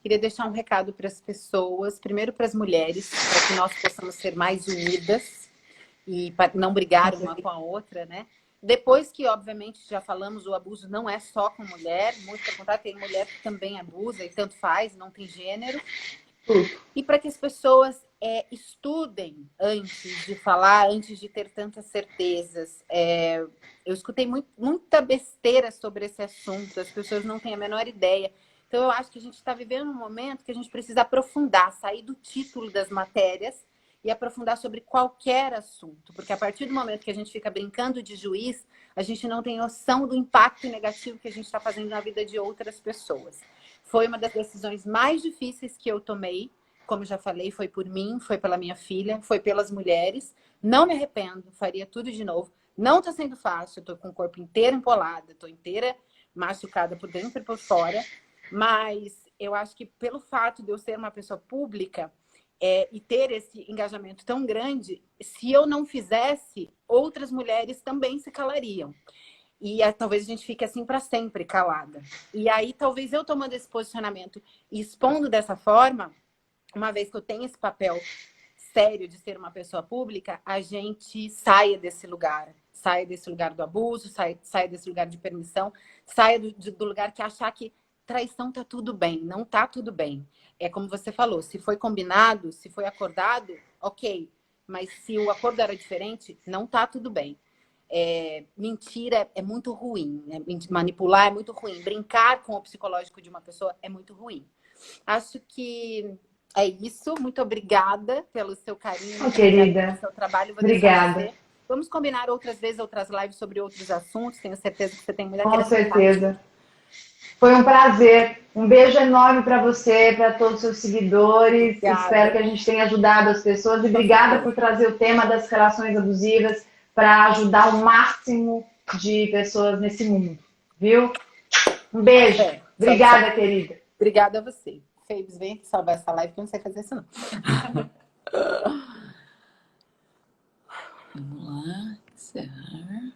Queria deixar um recado para as pessoas, primeiro para as mulheres, para que nós possamos ser mais unidas e para não brigar uma com a outra, né? Depois que, obviamente, já falamos, o abuso não é só com mulher, muito pelo contrário, tem mulher que também abusa e tanto faz, não tem gênero. E para que as pessoas estudem antes de falar, antes de ter tantas certezas. Eu escutei muita besteira sobre esse assunto, as pessoas não têm a menor ideia. Então, eu acho que a gente está vivendo um momento que a gente precisa aprofundar, sair do título das matérias e aprofundar sobre qualquer assunto. Porque a partir do momento que a gente fica brincando de juiz, a gente não tem noção do impacto negativo que a gente está fazendo na vida de outras pessoas. Foi uma das decisões mais difíceis que eu tomei. Como já falei, foi por mim, foi pela minha filha, foi pelas mulheres. Não me arrependo, faria tudo de novo. Não está sendo fácil, eu estou com o corpo inteiro empolado, estou inteira machucada por dentro e por fora. Mas eu acho que pelo fato de eu ser uma pessoa pública e ter esse engajamento tão grande, se eu não fizesse, outras mulheres também se calariam. E talvez a gente fique assim para sempre calada. E aí talvez eu tomando esse posicionamento e expondo dessa forma, uma vez que eu tenho esse papel sério de ser uma pessoa pública, a gente saia desse lugar do abuso, saia desse lugar de permissão, saia do lugar que achar que traição tá tudo bem, não tá tudo bem. É como você falou, se foi combinado, se foi acordado, ok. Mas se o acordo era diferente, não tá tudo bem. Mentira é muito ruim, né? Manipular é muito ruim. Brincar com o psicológico de uma pessoa é muito ruim. Acho que é isso. Muito obrigada pelo seu carinho, querida, pelo seu trabalho. Vou obrigada. Vamos combinar outras vezes, outras lives sobre outros assuntos. Tenho certeza que você tem muita Com certeza. Foi um prazer. Um beijo enorme para você, para todos os seus seguidores. Obrigada. Espero que a gente tenha ajudado as pessoas. E obrigada por trazer o tema das relações abusivas para ajudar o máximo de pessoas nesse mundo. Viu? Um beijo. Obrigada, querida. Obrigada a você. Fabes, vem aqui salvar essa live que eu não sei fazer isso, não. Vamos lá. Encerrar.